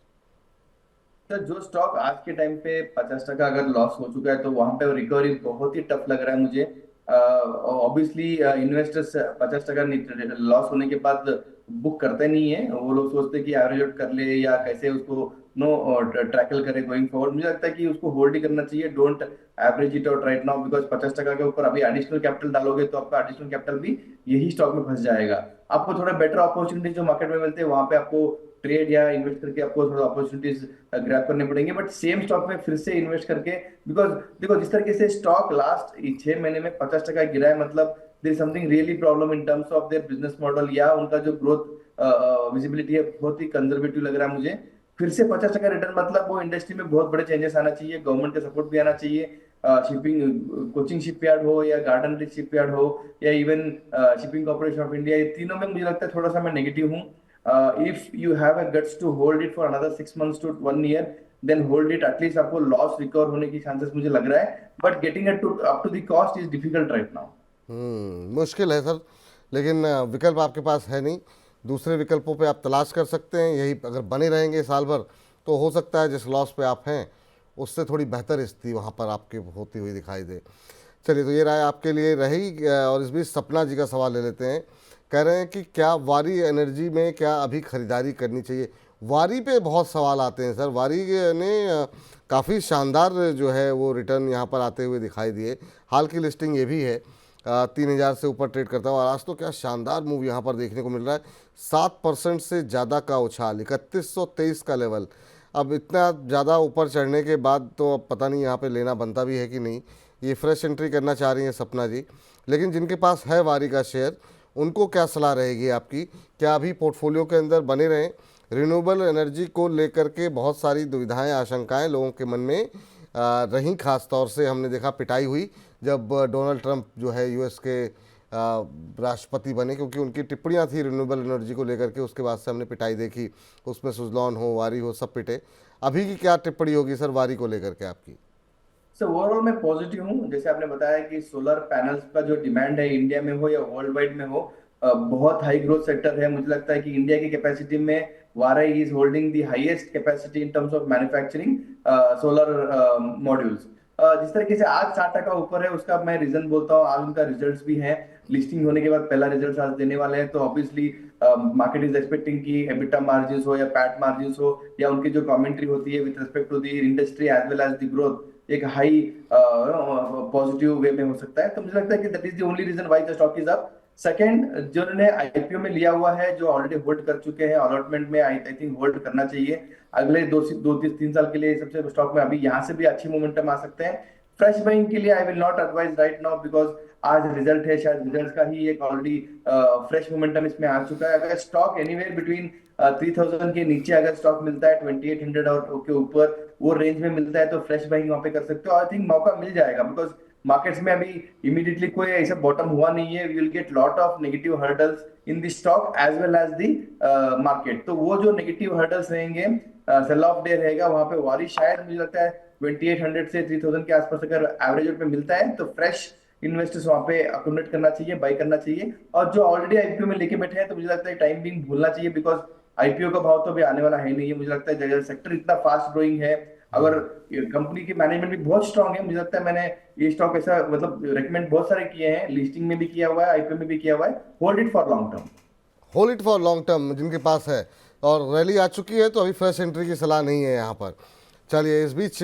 सर जो स्टॉक आज के टाइम पे 50% अगर लॉस हो चुका है, तो वहां पे रिकवरी बहुत ही टफ लग रहा है मुझे। ऑब्वियसली इन्वेस्टर्स 50% लॉस होने के बाद बुक करते नहीं है, वो लोग सोचते हैं कि एवरेज आउट कर ले या कैसे उसको नो ट्रैकल करे गोइंग फॉरवर्ड। मुझे लगता है कि उसको होल्ड ही करना चाहिए, don't average it out right now, because 50% के ऊपर अभी एडिशनल कैपिटल डालोगे तो आपका एडिशनल कैपिटल भी यही स्टॉक में फंस जाएगा। आपको थोड़ा बेटर अपॉर्चुनिटी जो मार्केट में मिलते हैं, वहां पे आपको ट्रेड या इन्वेस्ट करके आपको थोड़ा अपॉर्चुनिटीज ग्रैब करने पड़ेंगे, बट सेम स्टॉक में फिर से इन्वेस्ट करके, बिकॉज देखो जिस तरीके से स्टॉक लास्ट 6 महीने में 50% गिरा है, मतलब there is something really problem in terms of their business model, या उनका जो ग्रोथ विजिबिलिटी है बहुत ही कंजर्वेटिव लग रहा है मुझे। फिर से 50% रिटर्न मतलब वो इंडस्ट्री में बहुत बड़े चेंजेस आना चाहिए, गवर्नमेंट का सपोर्ट भी आना चाहिए। शिपिंग कोचिंग शिपयार्ड हो या गार्डन रिच शिपयार्ड हो या even shipping corporation of India, ये तीनों में मुझे लगता है थोड़ा सा मैं नेगेटिव हूँ। if you have a guts to hold it for another 6 months to 1 year, then hold it, at least आपको लॉस रिकवर होने की चांसेस मुझे लग रहा है, but getting it up to the cost is difficult right now. मुश्किल है सर, लेकिन विकल्प आपके पास है नहीं। दूसरे विकल्पों पे आप तलाश कर सकते हैं, यही अगर बने रहेंगे साल भर तो हो सकता है जिस लॉस पे आप हैं उससे थोड़ी बेहतर स्थिति वहाँ पर आपकी होती हुई दिखाई दे। चलिए, तो ये राय आपके लिए रही। और इस बीच सपना जी का सवाल ले लेते हैं। कह रहे हैं कि क्या वारी एनर्जी में क्या अभी खरीदारी करनी चाहिए? वारी पे बहुत सवाल आते हैं सर। वारी ने काफ़ी शानदार जो है वो रिटर्न यहाँ पर आते हुए दिखाई दिए। हाल की लिस्टिंग ये भी है, 3000 से ऊपर ट्रेड करता हुआ, और आज तो क्या शानदार मूव यहाँ पर देखने को मिल रहा है। 7% से ज़्यादा का उछाल, 3123 का लेवल। अब इतना ज़्यादा ऊपर चढ़ने के बाद तो अब पता नहीं यहाँ पे लेना बनता भी है कि नहीं। ये फ्रेश एंट्री करना चाह रही हैं सपना जी, लेकिन जिनके पास है वारी का शेयर उनको क्या सलाह रहेगी आपकी? क्या अभी पोर्टफोलियो के अंदर बने रहें? रिन्यूएबल एनर्जी को लेकर के बहुत सारी दुविधाएं, आशंकाएं लोगों के मन में रहीं। खास तौर से हमने देखा पिटाई हुई जब डोनाल्ड ट्रंप जो है यूएस के राष्ट्रपति बने, क्योंकि उनकी टिप्पणियां थी रिन्यूएबल एनर्जी को लेकर के। उसके बाद से हमने पिटाई देखी, उसमें सुजलॉन हो, वारी हो, सब पिटे। अभी की क्या टिप्पणी होगी सर वारी को लेकर के आपकी? सर ओवरऑल मैं पॉजिटिव हूँ। जैसे आपने बताया कि सोलर पैनल्स का जो डिमांड है इंडिया में हो या वर्ल्ड वाइड में हो, बहुत हाई ग्रोथ सेक्टर है। मुझे लगता है कि इंडिया की कैपेसिटी में Waaree is holding the highest capacity in terms of manufacturing solar modules. जिस तरीके से आज 60% ऊपर है, उसका मैं रीजन बोलता हूँ, आज उनका रिजल्ट्स भी हैं। लिस्टिंग होने के बाद पहला रिजल्ट आज देने वाले हैं, तो ऑब्वियसली मार्केट इज एक्सपेक्टिंग कि एबिटा मार्जिन हो या पैट मार्जिन हो या उनकी जो कमेंट्री होती है with respect to the industry as well as the growth एक हाई पॉजिटिव वे में हो सकता है। तो मुझे लगता है कि that is the only reason why the stock is up. Second, जो उन्होंने आईपीओ में लिया हुआ है, जो ऑलरेडी होल्ड कर चुके हैं अलॉटमेंट में, आई थिंक होल्ड करना चाहिए अगले 2 3 साल के लिए। सबसे स्टॉक में अभी यहाँ से भी अच्छी मोमेंटम आ सकते हैं। फ्रेश बाइंग के लिए I will not advise right now, because आज रिजल्ट है, शायद रिजल्ट का ही एक ऑलरेडी फ्रेश मोमेंटम इसमें आ चुका है। अगर स्टॉक एनीवेयर बिटवीन 3000 के नीचे अगर स्टॉक मिलता है, 2800 और के ऊपर वो रेंज में मिलता है, तो फ्रेश बाइंग वहां पे कर सकते हो। आई थिंक मौका मिल जाएगा, बिकॉज मार्केट्स में अभी इमीडिएटली कोई ऐसा बॉटम हुआ नहीं है। We will get lot of negative hurdles in the stock as well as the market. तो वो जो नेगेटिव हर्डल्स रहेंगे, सेल ऑफ डे रहेगा, वहां पे वारी शायद मुझे लगता है 2800 से 3000 के आसपास अगर एवरेज पे मिलता है, तो फ्रेश इन्वेस्टर्स वहां पे अकोमोडेट करना चाहिए, बाई करना चाहिए। और जो ऑलरेडी आईपीओ में लेके बैठे हैं, तो मुझे लगता है टाइम बिंग भूलना चाहिए, बिकॉज आईपीओ का भाव तो अभी आने वाला है नहीं है। मुझे लगता है सेक्टर इतना फास्ट ग्रोइंग है, अगर कंपनी की मैनेजमेंट भी बहुत स्ट्रांग है, मुझे लगता है मैंने ये स्टॉक ऐसा मतलब रेकमेंड बहुत सारे किए हैं, लिस्टिंग में भी किया हुआ है, आईपीओ में भी किया हुआ है। Hold it for long term. Hold it for long term जिनके पास है, और रैली आ चुकी है तो अभी फ्रेश एंट्री की सलाह नहीं है यहाँ पर। चलिए, इस बीच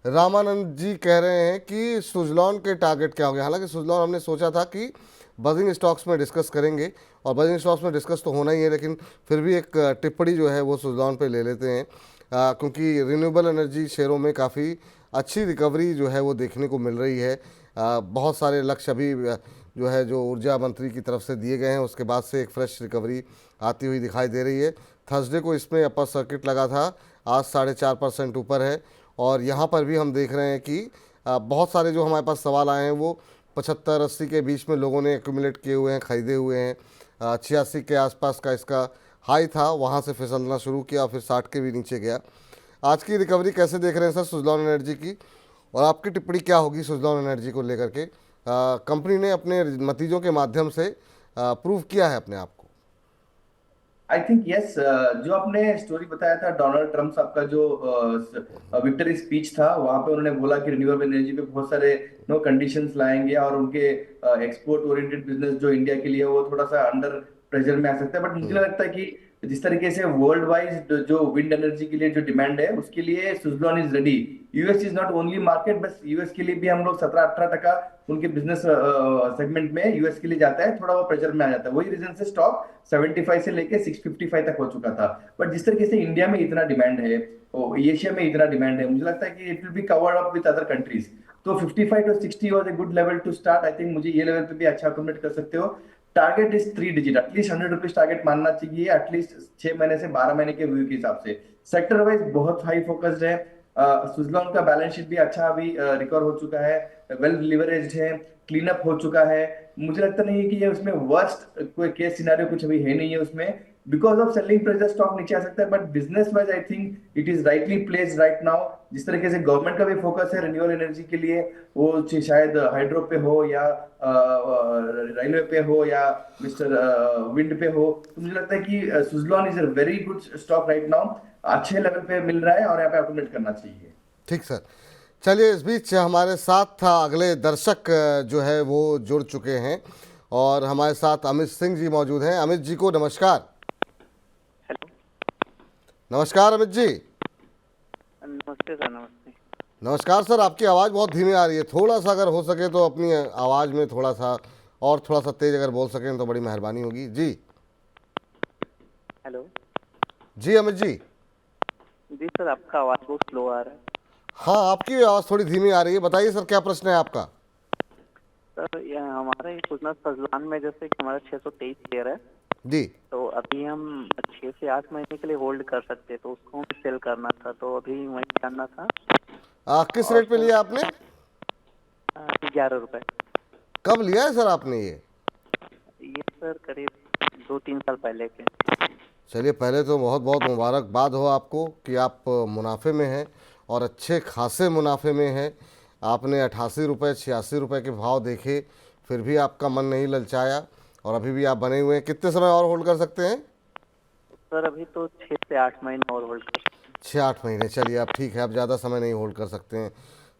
रामानंद जी कह रहे हैं कि सुजलॉन के टारगेट क्या होंगे। हालांकि सुजलॉन हमने सोचा था कि बजिंग स्टॉक्स में डिस्कस करेंगे, और बजिंग स्टॉक्स में डिस्कस तो होना ही है, लेकिन फिर भी एक टिप्पणी जो है वो सुजलॉन पे ले लेते हैं, क्योंकि रिन्यूएबल एनर्जी शेयरों में काफ़ी अच्छी रिकवरी जो है वो देखने को मिल रही है। बहुत सारे लक्ष्य अभी जो है जो ऊर्जा मंत्री की तरफ से दिए गए हैं, उसके बाद से एक फ्रेश रिकवरी आती हुई दिखाई दे रही है। थर्सडे को इसमें अपर सर्किट लगा था, आज 4.5% ऊपर है। और यहाँ पर भी हम देख रहे हैं कि बहुत सारे जो हमारे पास सवाल आए हैं वो 75-80 के बीच में लोगों ने एक्यूमुलेट किए हुए हैं, ख़रीदे हुए हैं। 86 के आसपास का इसका हाई था, वहाँ से फिसलना शुरू किया, फिर 60 के भी नीचे गया। आज की रिकवरी कैसे देख रहे हैं सर सुजलॉन एनर्जी की, और आपकी टिप्पणी क्या होगी सुजलॉन एनर्जी को लेकर के? कंपनी ने अपने नतीजों के माध्यम से प्रूव किया है अपने आप को। आई थिंक यस, जो आपने स्टोरी बताया था डोनाल्ड ट्रम्प साहब का, जो विक्ट्री स्पीच था, वहां पे उन्होंने बोला कि रिन्यूएबल एनर्जी पे बहुत सारे नो कंडीशंस लाएंगे, और उनके एक्सपोर्ट ओरिएंटेड बिजनेस जो इंडिया के लिए वो थोड़ा सा अंडर प्रेशर में आ सकता है। बट मुझे लगता है कि जिस तरीके से वर्ल्ड वाइज जो विंड एनर्जी के लिए जो डिमांड है, उसके लिए Suzlon is ready. US is not only market, बस यूएस के लिए भी हम लोग 17-18% उनके बिजनेस सेगमेंट में यूएस के लिए जाता है, थोड़ा वो प्रेशर में आ जाता है। वही रीजन से स्टॉक 75 से लेके 655 तक हो चुका था। बट जिस तरीके से इंडिया में इतना डिमांड है, एशिया में इतना डिमांड है, मुझे लगता है कि it will be covered up with other countries. तो 55 to 60 was a good level to start. I think मुझे ये लेवल पे भी अच्छा अकोमोडेट कर सकते हो। Target is 3 digit, at least 100 rupees target मानना चाहिए, एटलीस्ट 6 महीने से 12 महीने के व्यू के हिसाब से। सेक्टर वाइज बहुत हाई फोकस्ड है। सुजलॉन का बैलेंस शीट भी अच्छा अभी रिकवर हो चुका है, वेल लिवरेज्ड है, क्लीन अप हो चुका है। मुझे लगता नहीं है कि ये उसमें वर्स्ट कोई केस सिनेरियो कुछ अभी है नहीं है उसमें। Because of selling pressure stock नीचे आ सकता है, but business wise I think it is rightly placed right now. जिस तरीके से गवर्नमेंट का भी फोकस है रिन्यूएबल एनर्जी के लिए, वो शायद हाइड्रो पे हो या रेलवे पे हो या मिस्टर विंड पे हो, तो मुझे लगता है कि Suzlon is a very good stock right now. अच्छे लेवल पे मिल रहा है और यहाँ पे अकोमोडेट करना चाहिए। ठीक सर। चलिए, इस बीच हमारे साथ था अगले दर्शक जो है वो जुड़ चुके हैं, और हमारे साथ अमित सिंह जी मौजूद हैं। अमित जी को नमस्कार। हेलो, नमस्कार अमित जी। नमस्ते सर। नमस्ते। नमस्कार सर, आपकी आवाज़ बहुत धीमी आ रही है, थोड़ा सा अगर हो सके तो अपनी आवाज़ में थोड़ा सा तेज अगर बोल सकें तो बड़ी मेहरबानी होगी जी। हेलो जी अमित जी। जी सर, आपका आवाज़ बहुत स्लो आ रहा है। हाँ, आपकी आवाज़ थोड़ी धीमी आ रही है। बताइए सर, क्या प्रश्न है आपका? सर हमारा ये पूछना, सुजलॉन में जैसे कि हमारा 623 शेयर है जी। तो अभी हम 6 से 8 महीने के लिए होल्ड कर सकते हैं, तो उसको हमें सेल करना था, तो अभी वही जानना था। किस रेट पे लिया आपने? 11 रुपए। कब लिया है सर आपने ये? सर करीब 2-3 साल पहले के। चलिए, पहले तो बहुत बहुत मुबारकबाद हो आपको कि आप मुनाफे में हैं, और अच्छे खासे मुनाफे में हैं। आपने 88 रुपये 86 रुपये के भाव देखे, फिर भी आपका मन नहीं ललचाया, और अभी भी आप बने हुए हैं। कितने समय और होल्ड कर सकते हैं? सर अभी तो 6 से 8 महीने और होल्ड कर सकते हैं। 6-8 महीने, चलिए अब ठीक है, आप ज़्यादा समय नहीं होल्ड कर सकते हैं।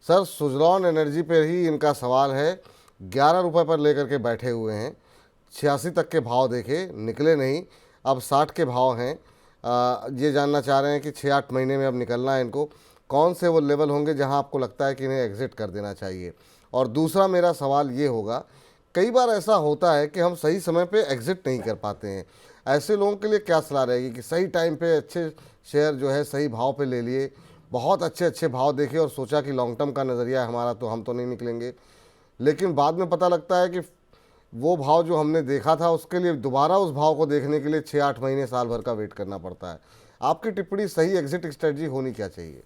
सर, सुजलॉन एनर्जी पे ही इनका सवाल है। 11 रुपये पर लेकर के बैठे हुए हैं, 86 तक के भाव देखे, निकले नहीं, अब 60 के भाव हैं। ये जानना चाह रहे हैं कि 6-8 महीने में अब निकलना है इनको। कौन से वो लेवल होंगे जहां आपको लगता है कि इन्हें एग्ज़िट कर देना चाहिए? और दूसरा मेरा सवाल ये होगा कई बार ऐसा होता है कि हम सही समय पे एग्जिट नहीं कर पाते हैं। ऐसे लोगों के लिए क्या सलाह रहेगी कि सही टाइम पे अच्छे शेयर जो है सही भाव पे ले लिए, बहुत अच्छे अच्छे भाव देखे और सोचा कि लॉन्ग टर्म का नज़रिया है हमारा तो हम तो नहीं निकलेंगे, लेकिन बाद में पता लगता है कि वो भाव जो हमने देखा था उसके लिए दोबारा उस भाव को देखने के लिए 6-8 महीने साल भर का वेट करना पड़ता है। आपकी टिप्पणी सही एग्जिट स्ट्रेटजी होनी क्या चाहिए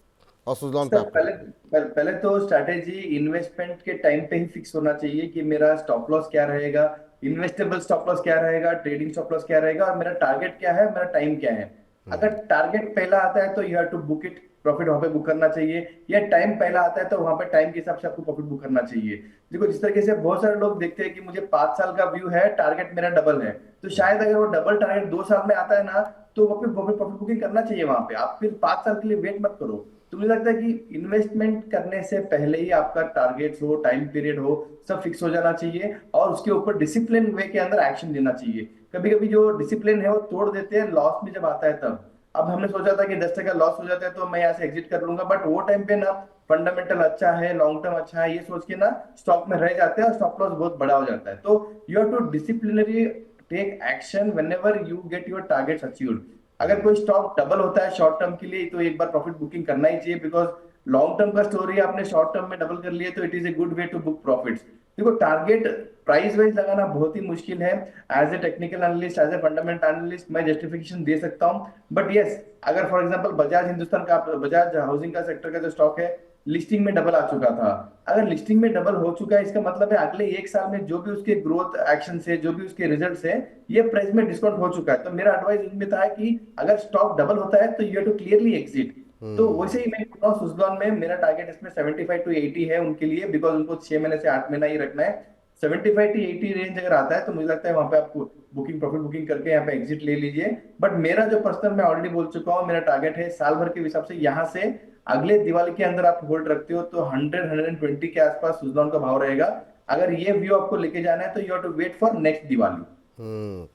और सुजलॉन पे सर आपका? पहले तो स्ट्रैटेजी इन्वेस्टमेंट के टाइम पे ही फिक्स होना चाहिए कि मेरा स्टॉप लॉस क्या रहेगा, इन्वेस्टेबल स्टॉप लॉस क्या रहेगा, ट्रेडिंग स्टॉप लॉस क्या रहेगा, और मेरा टारगेट क्या है, मेरा टाइम क्या है। अगर टारगेट पहला आता है तो you have to book it, profit वहां पे बुक करना चाहिए, या टाइम पहला आता है तो वहां पे टाइम के हिसाब से आपको प्रॉफिट बुक करना चाहिए। देखो जिस तरीके से बहुत सारे लोग देखते हैं कि मुझे 5 साल का व्यू है, टारगेट मेरा डबल है, तो शायद अगर वो डबल टारगेट 2 साल में आता है ना, तो वहां पे प्रॉफिट बुकिंग करना चाहिए। वहां पे आप फिर 5 साल के लिए वेट मत करो। तो मुझे लगता है कि इन्वेस्टमेंट करने से पहले ही आपका टारगेट्स हो, टाइम पीरियड हो, सब फिक्स हो जाना चाहिए, और उसके ऊपर डिसिप्लिन वे के अंदर एक्शन लेना चाहिए। कभी कभी जो डिसिप्लिन है वो तोड़ देते हैं लॉस में जब आता है तब। अब हमने सोचा था कि 10% लॉस हो जाता है तो मैं यहाँ से एग्जिट कर लूंगा, बट वो टाइम पे ना फंडामेंटल अच्छा है, लॉन्ग टर्म अच्छा है, ये सोच के ना स्टॉक में रह जाते हैं और स्टॉप लॉस बहुत बड़ा हो जाता है। तो you have to disciplinary take action whenever you get your targets achieved. अगर कोई स्टॉक डबल होता है शॉर्ट टर्म के लिए तो एक बार प्रॉफिट बुकिंग करना ही चाहिए, बिकॉज लॉन्ग टर्म का स्टोरी आपने शॉर्ट टर्म में डबल कर लिया तो it is a good way to book profits. देखो टारगेट प्राइस वाइज लगाना बहुत ही मुश्किल है। As a technical analyst, as a fundamental analyst मैं जस्टिफिकेशन दे सकता हूँ, बट यस अगर फॉर एग्जांपल बजाज हाउसिंग का सेक्टर का जो स्टॉक है लिस्टिंग में डबल आ चुका था, अगर लिस्टिंग में डबल हो चुका है इसका मतलब है अगले 1 साल में जो भी उसके ग्रोथ एक्शन है, जो भी उसके रिजल्ट्स है, ये प्राइस में डिस्काउंट हो चुका है। तो मेरा एडवाइस इनमें था कि अगर स्टॉक डबल होता है तो you have to clearly exit. तो वैसे ही मैं बोल रहा हूँ सुजलॉन में मेरा टारगेट इसमें 75 to 80 है उनके लिए, बिकॉज उनको 6 महीने से 8 महीना ही रखना है। 75 to 80 रेंज अगर आता है तो मुझे लगता है वहां पे आपको प्रॉफिट बुकिंग करके यहाँ पे एग्जिट ले लीजिए। बट मेरा जो पर्सनल, मैं ऑलरेडी बोल चुका हूँ, मेरा टारगेट है साल भर के हिसाब से यहाँ से अगले दिवाली के अंदर आप होल्ड रखते हो तो 100-120 के आसपास सुजलॉन का भाव रहेगा। अगर ये व्यू आपको लेके जाना है तो you have to wait for next Diwali.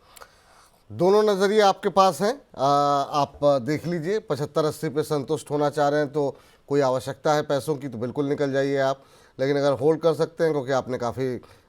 दोनों नज़रिए आपके पास हैं। आप देख लीजिए, 75-80 पे संतुष्ट होना चाह रहे हैं तो कोई आवश्यकता है पैसों की तो बिल्कुल निकल जाइए आप, लेकिन अगर होल्ड कर सकते हैं क्योंकि आपने काफ़ी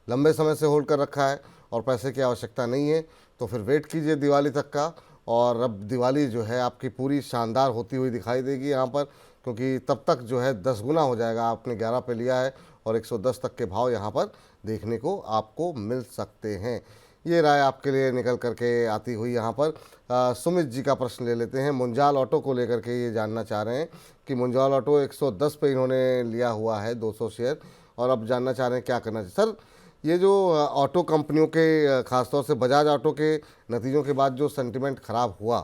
लंबे समय से होल्ड कर रखा है और पैसे की आवश्यकता नहीं है तो फिर वेट कीजिए दिवाली तक का। और अब दिवाली जो है आपकी पूरी शानदार होती हुई दिखाई देगी यहाँ पर, क्योंकि तब तक जो है 10 गुना हो जाएगा। आपने 11 पे लिया है और 110 तक के भाव यहाँ पर देखने को आपको मिल सकते हैं। ये राय आपके लिए निकल करके आती हुई यहाँ पर सुमित जी का प्रश्न ले लेते हैं। मुंजाल ऑटो को लेकर के ये जानना चाह रहे हैं कि मुंजाल ऑटो 110 पे इन्होंने लिया हुआ है 200 शेयर और अब जानना चाह रहे हैं क्या करना चाहिए। सर ये जो ऑटो कंपनियों के ख़ासतौर से बजाज ऑटो के नतीजों के बाद जो सेंटिमेंट ख़राब हुआ,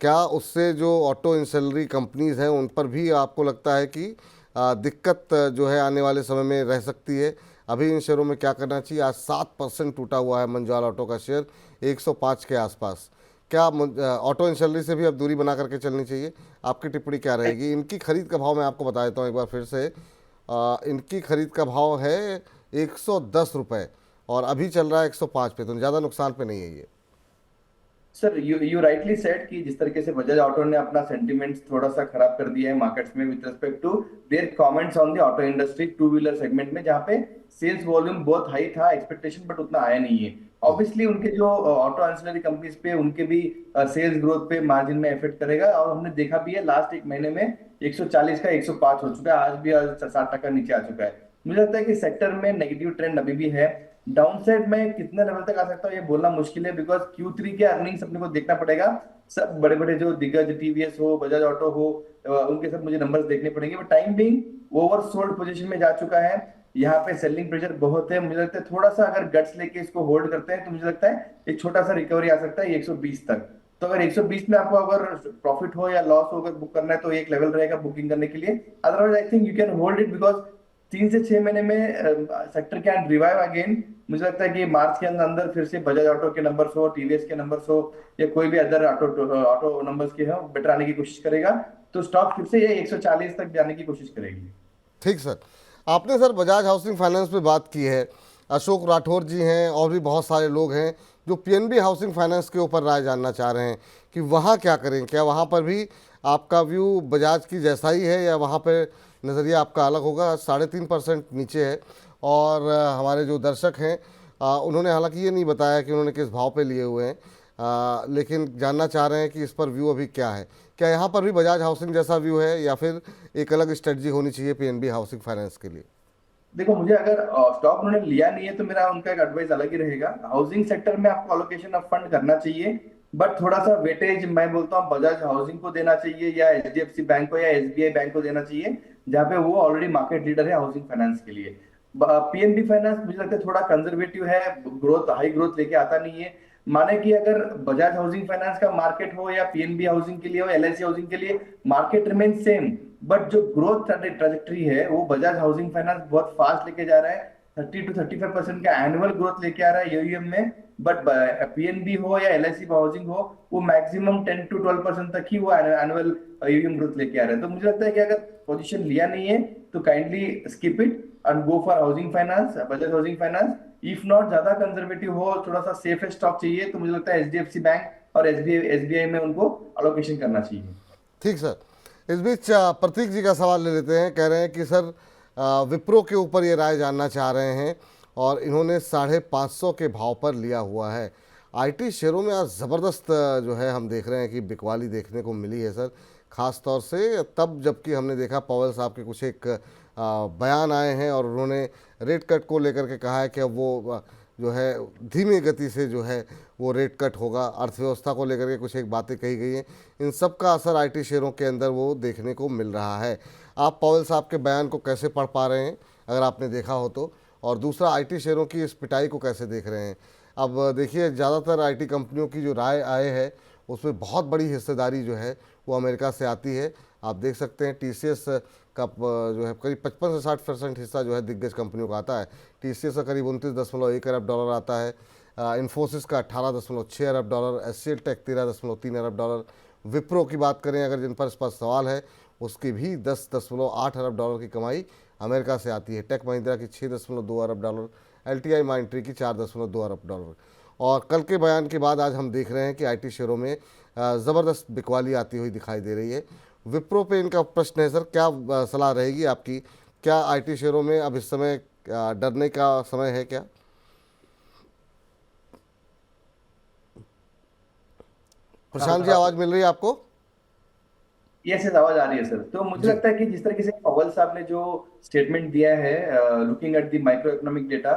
क्या उससे जो ऑटो इंसलरी कंपनीज़ हैं उन पर भी आपको लगता है कि दिक्कत जो है आने वाले समय में रह सकती है? अभी इन शेयरों में क्या करना चाहिए? आज 7% टूटा हुआ है मंजाल ऑटो का शेयर 105 के आसपास। क्या ऑटो इंसलरी से भी अब दूरी बना करके चलनी चाहिए? आपकी टिप्पणी क्या रहेगी? इनकी खरीद का भाव मैं आपको बता देता हूँ एक बार फिर से। इनकी खरीद का भाव है 110 रुपये और अभी चल रहा है 105 पे, तो ज़्यादा नुकसान पे नहीं है ये। सर यू राइटली सेड कि जिस तरीके से बजाज ऑटो ने अपना सेंटिमेंट्स थोड़ा सा खराब कर दिया है मार्केट्स में with respect to their comments on the auto industry two wheeler segment में, जहां पे सेल्स वॉल्यूम बहुत हाई था एक्सपेक्टेशन, बट उतना आया नहीं है। ऑब्वियसली उनके जो ऑटो एंसिलरी कंपनीज पे उनके भी सेल्स ग्रोथ पे मार्जिन में इफेक्ट करेगा, और हमने देखा भी है लास्ट एक महीने में 140 का 105 हो चुका है, आज भी 60 नीचे आ चुका है। मुझे लगता है कि सेक्टर में नेगेटिव ट्रेंड अभी भी है। डाउनसाइड में कितने लेवल तक आ सकता है ये बोलना मुश्किल है, बिकॉज Q3 के अर्निंग्स अपने को देखना पड़ेगा। सब बड़े बड़े जो दिग्गज टीवीएस हो, बजाज ऑटो हो, उनके सब मुझे नंबर्स देखने पड़ेंगे। But time being oversold position में जा चुका है, यहाँ पे सेलिंग प्रेशर बहुत है। मुझे लगता है थोड़ा सा अगर गट्स लेके इसको होल्ड करते हैं तो मुझे लगता है एक छोटा सा रिकवरी आ सकता है 120 तक। तो अगर 120 में आपको अगर प्रॉफिट हो या लॉस हो अगर बुक करना है तो एक लेवल रहेगा बुकिंग करने के लिए। Otherwise I think you can hold it, because 3 से 6 महीने में सेक्टर कैन रिवाइव अगेन। मुझे लगता है कि मार्च के अंदर फिर से बजाज ऑटो के नंबर्स हो, टीवीएस के नंबर्स हो, या कोई भी अदर ऑटो नंबर्स के हो, बेटर आने की कोशिश करेगा, तो स्टॉक फिर से ये 140 तक जाने की कोशिश करेगी। ठीक सर, आपने सर बजाज हाउसिंग फाइनेंस पे बात की है, अशोक राठौर जी हैं और भी बहुत सारे लोग हैं जो पीएनबी हाउसिंग फाइनेंस के ऊपर राय जानना चाह रहे हैं कि वहाँ क्या करें। क्या वहाँ पर भी आपका व्यू बजाज की जैसा ही है या वहाँ पर नज़रिया आपका अलग होगा? 3.5% नीचे है और हमारे जो दर्शक हैं उन्होंने हालांकि ये नहीं बताया कि उन्होंने किस भाव पे लिए हुए हैं, लेकिन जानना चाह रहे हैं कि इस पर व्यू अभी क्या है। क्या यहाँ पर भी बजाज हाउसिंग जैसा व्यू है या फिर एक अलग स्ट्रेटजी होनी चाहिए पीएनबी हाउसिंग फाइनेंस के लिए? देखो, मुझे अगर स्टॉक उन्होंने लिया नहीं है तो मेरा उनका एक एडवाइस अलग ही रहेगा। हाउसिंग सेक्टर में आपको अलोकेशन ऑफ फंड करना चाहिए, बट थोड़ा सा वेटेज मैं बोलता हूँ बजाज हाउसिंग को देना चाहिए या एचडीएफसी बैंक को या एसबीआई बैंक को देना चाहिए, जहाँ पे वो ऑलरेडी मार्केट लीडर है हाउसिंग फाइनेंस के लिए। पीएनबी फाइनेंस मुझे लगता है थोड़ा कंजर्वेटिव है, ग्रोथ हाई ग्रोथ लेके आता नहीं है। माने कि अगर बजाज हाउसिंग फाइनेंस का मार्केट हो या पीएनबी हाउसिंग के लिए हो, एलआईसी हाउसिंग के लिए, मार्केट रिमेन सेम, बट जो ग्रोथ ट्रेजेक्टरी है वो बजाज हाउसिंग फाइनेंस बहुत फास्ट लेके जा रहा है। 30 to 35% का एनुअल ग्रोथ लेके आ रहा है यूएम में। बट पीएनबी हो या एलआईसी हाउसिंग हो, वो मैक्सिमम 10 to 12% तक ही वो एनुअल यूएम ग्रोथ लेके आ रहा है। तो मुझे लगता है कि अगर पोजीशन लिया नहीं है तो kindly skip it and go for housing finance, Bajaj housing finance. If not ज्यादा कंजर्वेटिव हो, थोड़ा सा सेफ स्टॉक चाहिए, तो मुझे लगता है एचडीएफसी बैंक और एसबीआई में उनको अलोकेशन करना चाहिए। ठीक सर। इस बीच प्रतीक जी का सवाल ले लेते हैं। कह रहे हैं कि सर विप्रो के ऊपर ये राय जानना चाह रहे हैं और इन्होंने 550 के भाव पर लिया हुआ है। आईटी शेयरों में आज ज़बरदस्त जो है हम देख रहे हैं कि बिकवाली देखने को मिली है सर, ख़ास तौर से तब जबकि हमने देखा पॉवेल साहब के कुछ एक बयान आए हैं और उन्होंने रेट कट को लेकर के कहा है कि अब वो जो है धीमी गति से जो है वो रेट कट होगा। अर्थव्यवस्था को लेकर के कुछ एक बातें कही गई हैं, इन सब का असर आईटी शेयरों के अंदर वो देखने को मिल रहा है। आप पॉवेल साहब के बयान को कैसे पढ़ पा रहे हैं अगर आपने देखा हो तो, और दूसरा आईटी शेयरों की इस पिटाई को कैसे देख रहे हैं? अब देखिए ज़्यादातर आईटी कंपनियों की जो राय आए है उसमें बहुत बड़ी हिस्सेदारी जो है वो अमेरिका से आती है। आप देख सकते हैं टीसीएस का जो है करीब 55 से 60% हिस्सा जो है दिग्गज कंपनियों का आता है। टीसीएस का करीब 29.1 अरब डॉलर आता है, इन्फोसिस का 18.6 अरब डॉलर, एचसीएल टेक 13.3 अरब डॉलर। विप्रो की बात करें अगर, जिन पर इस पर सवाल है, उसकी भी 10.8 अरब डॉलर की कमाई अमेरिका से आती है। टेक महिंद्रा की 6.2 अरब डॉलर, एलटीआई माइंट्री की 4.2 अरब डॉलर। और कल के बयान के बाद आज हम देख रहे हैं कि आईटी शेयरों में ज़बरदस्त बिकवाली आती हुई दिखाई दे रही है। विप्रो पे इनका प्रश्न है सर, क्या सलाह रहेगी आपकी? क्या आईटी शेयरों में अब इस समय डरने का समय है क्या? प्रशांत जी, आवाज मिल रही है आपको? यस यस, आवाज आ रही है सर। तो मुझे जी। लगता है कि जिस तरीके से पवल साहब ने जो स्टेटमेंट दिया है, looking at the micro economic data,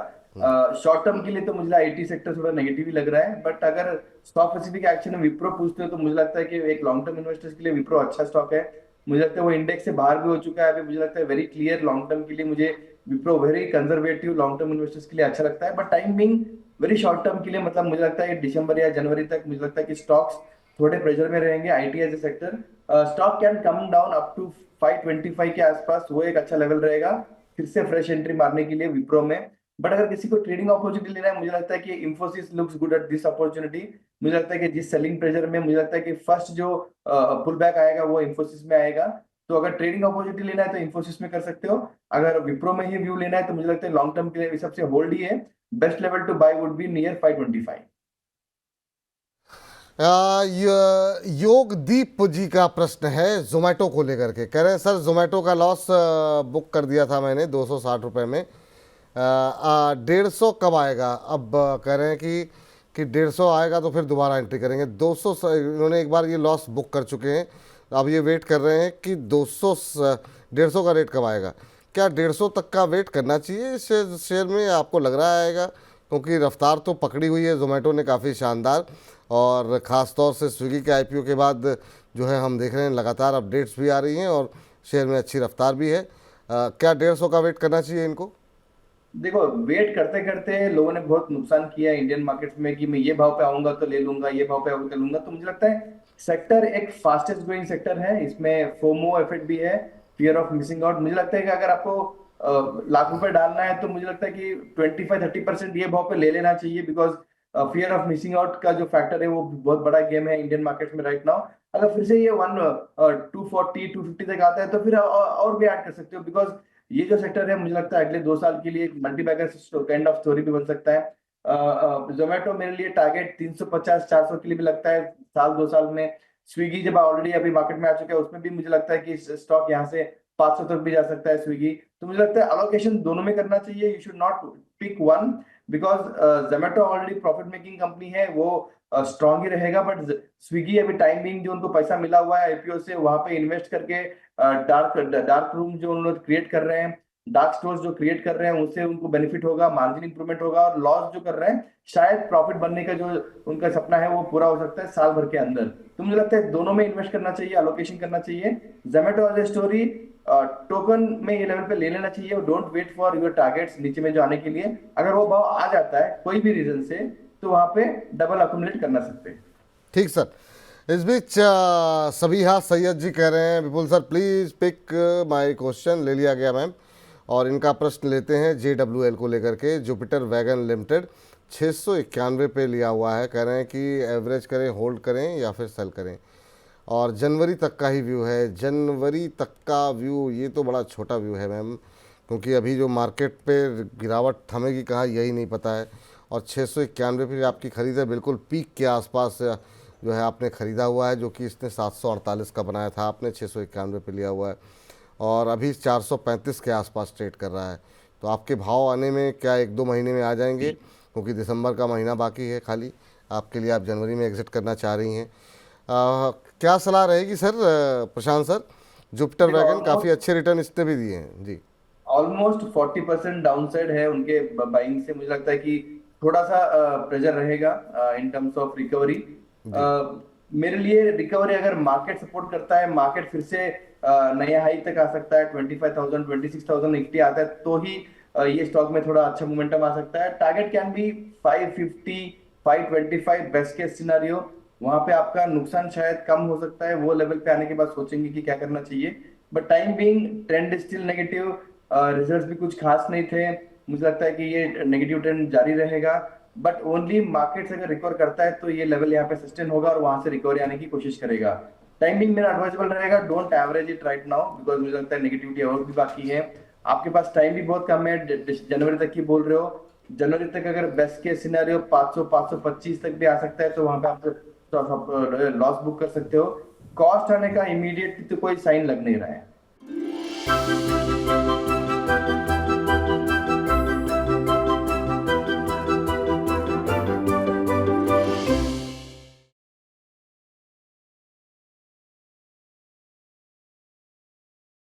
short term के लिए तो मुझे आईटी सेक्टर थोड़ा नेगेटिव ही लग रहा है। बट अगर स्टॉक स्पेसिफिक एक्शन में विप्रो पूछते हो तो मुझे लगता है कि एक लॉन्ग टर्म इन्वेस्टर्स के लिए विप्रो अच्छा स्टॉक है। मुझे लगता है वो इंडेक्स से बाहर भी हो चुका है अभी। मुझे लगता है वेरी क्लियर लॉन्ग टर्म के लिए मुझे Wipro very conservative long term investors के लिए अच्छा लगता है। But time being very short term के लिए, मतलब मुझे लगता है दिसंबर या जनवरी तक मुझे लगता है कि स्टॉक्स थोड़े प्रेशर में रहेंगे। IT as a sector stock can come down up to 525 के आसपास, वो एक अच्छा लेवल रहेगा फिर से फ्रेश एंट्री मारने के लिए विप्रो में। बट अगर किसी को ट्रेडिंग अपॉर्चुनिटी लेना है, मुझे लगता है कि Infosys looks good at this opportunity. मुझे लगता है कि जिस सेलिंग प्रेशर में मुझे लगता है कि फर्स्ट जो पुल बैक आएगा वो इंफोसिस में आएगा। तो अगर ट्रेडिंग अपॉर्चुनिटी लेना है तो इंफोसिस में कर सकते हो। अगर विप्रो में ही व्यू लेना है तो मुझे लगता है लॉन्ग टर्म के लिए सबसे होल्ड ही है। Best level to buy would be near 525। Yogdeep ji का प्रश्न है जोमेटो को लेकर के। कह रहे हैं सर जोमेटो का लॉस बुक कर दिया था मैंने 260 रुपये में, 150 कब आएगा? अब कह रहे हैं कि 150 आएगा तो फिर दोबारा एंट्री करेंगे। 200 इन्होंने एक बार ये लॉस बुक कर चुके हैं, अब ये वेट कर रहे हैं कि 150 का रेट कब आएगा। क्या 150 तक का वेट करना चाहिए इस शेयर में, आपको लग रहा आएगा? क्योंकि रफ्तार तो पकड़ी हुई है जोमेटो ने काफ़ी शानदार, और ख़ास तौर से स्विगी के आईपीओ के बाद जो है हम देख रहे हैं लगातार अपडेट्स भी आ रही हैं और शेयर में अच्छी रफ्तार भी है। क्या 150 का वेट करना चाहिए इनको? देखो, वेट करते करते लोगों ने बहुत नुकसान किया है इंडियन मार्केट्स में कि मैं ये भाव पे आऊंगा तो ले लूंगा, ये भाव पे आऊंगा तो लूंगा। तो मुझे लगता है सेक्टर एक फास्टेस्ट ग्रोइंग सेक्टर है, इसमें फोमो इफेक्ट भी है, फियर ऑफ मिसिंग आउट। मुझे लगता है कि अगर आपको लाख रुपए डालना है तो मुझे लगता है कि 25-30% ये भाव पे ले लेना चाहिए, because fear of missing out का जो फैक्टर है वो बहुत बड़ा गेम है इंडियन मार्केट में राइट नाउ। अगर फिर से ये 240-250 तक आता है तो फिर और भी ऐड कर सकते हो, बिकॉज ये जो सेक्टर है मुझे लगता है अगले 2 साल के लिए एक मल्टीबैगर काइंड ऑफ स्टोरी भी बन सकता है। जोमेटो मेरे लिए टारगेट 350-400 के लिए भी लगता है साल 2 साल में। स्विगी जब ऑलरेडी अभी मार्केट में आ चुका है उसमें भी मुझे लगता है कि स्टॉक यहाँ से 500 तक भी जा सकता है स्विगी। तो मुझे लगता है अलोकेशन दोनों में करना चाहिए, you should not pick one. Because Zomato already profit making company है, वो स्ट्रांग ही रहेगा। बट स्विगी अभी टाइम बिंग जो उनको पैसा मिला हुआ है आईपीओ से, वहां पे इन्वेस्ट करके डार्क रूम जो उन्होंने क्रिएट कर रहे हैं, डार्क स्टोर्स जो क्रिएट कर रहे हैं, उससे उनको बेनिफिट होगा, मार्जिन इंप्रूवमेंट होगा, और लॉस जो कर रहे हैं शायद प्रॉफिट बनने का जो उनका सपना है वो पूरा हो सकता है साल भर के अंदर। तो मुझे लगता है दोनों में इन्वेस्ट करना चाहिए, अलोकेशन करना चाहिए। Zomato as a story token में ये लेवल पे ले लेना चाहिए, don't wait for your targets नीचे में जो आने के लिए। अगर वो भाव आ जाता है कोई भी रीजन से, तो वहां पे डबल अक्यूमुलेट करना सकते हैं। ठीक सर। इस बीच सबिहा सैयद जी कह रहे हैं, Vipul sir please pick my question. ले लिया गया मैम। और इनका प्रश्न लेते हैं JWL को लेकर के। जुपिटर वैगन लिमिटेड 691 पे लिया हुआ है, कह रहे हैं कि एवरेज करें, होल्ड करें या फिर सेल करें। और जनवरी तक का ही व्यू है, जनवरी तक का व्यू। ये तो बड़ा छोटा व्यू है मैम, क्योंकि अभी जो मार्केट पे गिरावट थमेगी कहाँ यही नहीं पता है। और 691 पे आपकी ख़रीद है, बिल्कुल पीक के आसपास जो है आपने ख़रीदा हुआ है, जो कि इसने 748 का बनाया था, आपने 691 पे लिया हुआ है और अभी 435 के आसपास ट्रेड कर रहा है। तो आपके भाव आने में क्या 1-2 महीने में आ जाएंगे, क्योंकि दिसंबर का महीना बाकी है खाली आपके लिए, आप जनवरी में एग्जिट करना चाह रही हैं। क्या सलाह रहेगी सर प्रशांत सर? जुपिटर वैगन काफ़ी अच्छे रिटर्न इसने भी दिए हैं जी। ऑलमोस्ट 40% डाउनसाइड है उनके बाइंग से। मुझे लगता है कि थोड़ा सा प्रेशर रहेगा इन टर्म्स ऑफ रिकवरी। मेरे लिए रिकवरी अगर मार्केट सपोर्ट करता है, मार्केट फिर से नए हाई तक आ सकता है, 25,000 26,000 निफ्टी आता है, तो ही ये स्टॉक में थोड़ा अच्छा मोमेंटम आ सकता है। Target can be 550 525 best case scenario. वहां पे आपका नुकसान शायद कम हो सकता है, वो लेवल पे आने के बाद सोचेंगे कि क्या करना चाहिए। But time being trend still negative, results भी कुछ खास नहीं थे। मुझे लगता है कि ये नेगेटिव ट्रेंड जारी रहेगा। बट ओनली मार्केट अगर रिकवर करता है तो ये लेवल यहाँ पे सस्टेन होगा और वहां से रिकवरी आने की कोशिश करेगा। टाइमिंग मेरा एडवाइजेबल रहेगा, don't average it right now, because मुझे लगता है नेगेटिविटी और भी बाकी है। आपके पास टाइम भी बहुत कम है, जनवरी तक की बोल रहे हो। जनवरी तक अगर बेस्ट केस सिनेरियो 500 525 तक भी आ सकता है, तो वहां पे आप लॉस बुक कर सकते हो। कॉस्ट आने का इमीडिएट तो कोई साइन लग नहीं रहा है।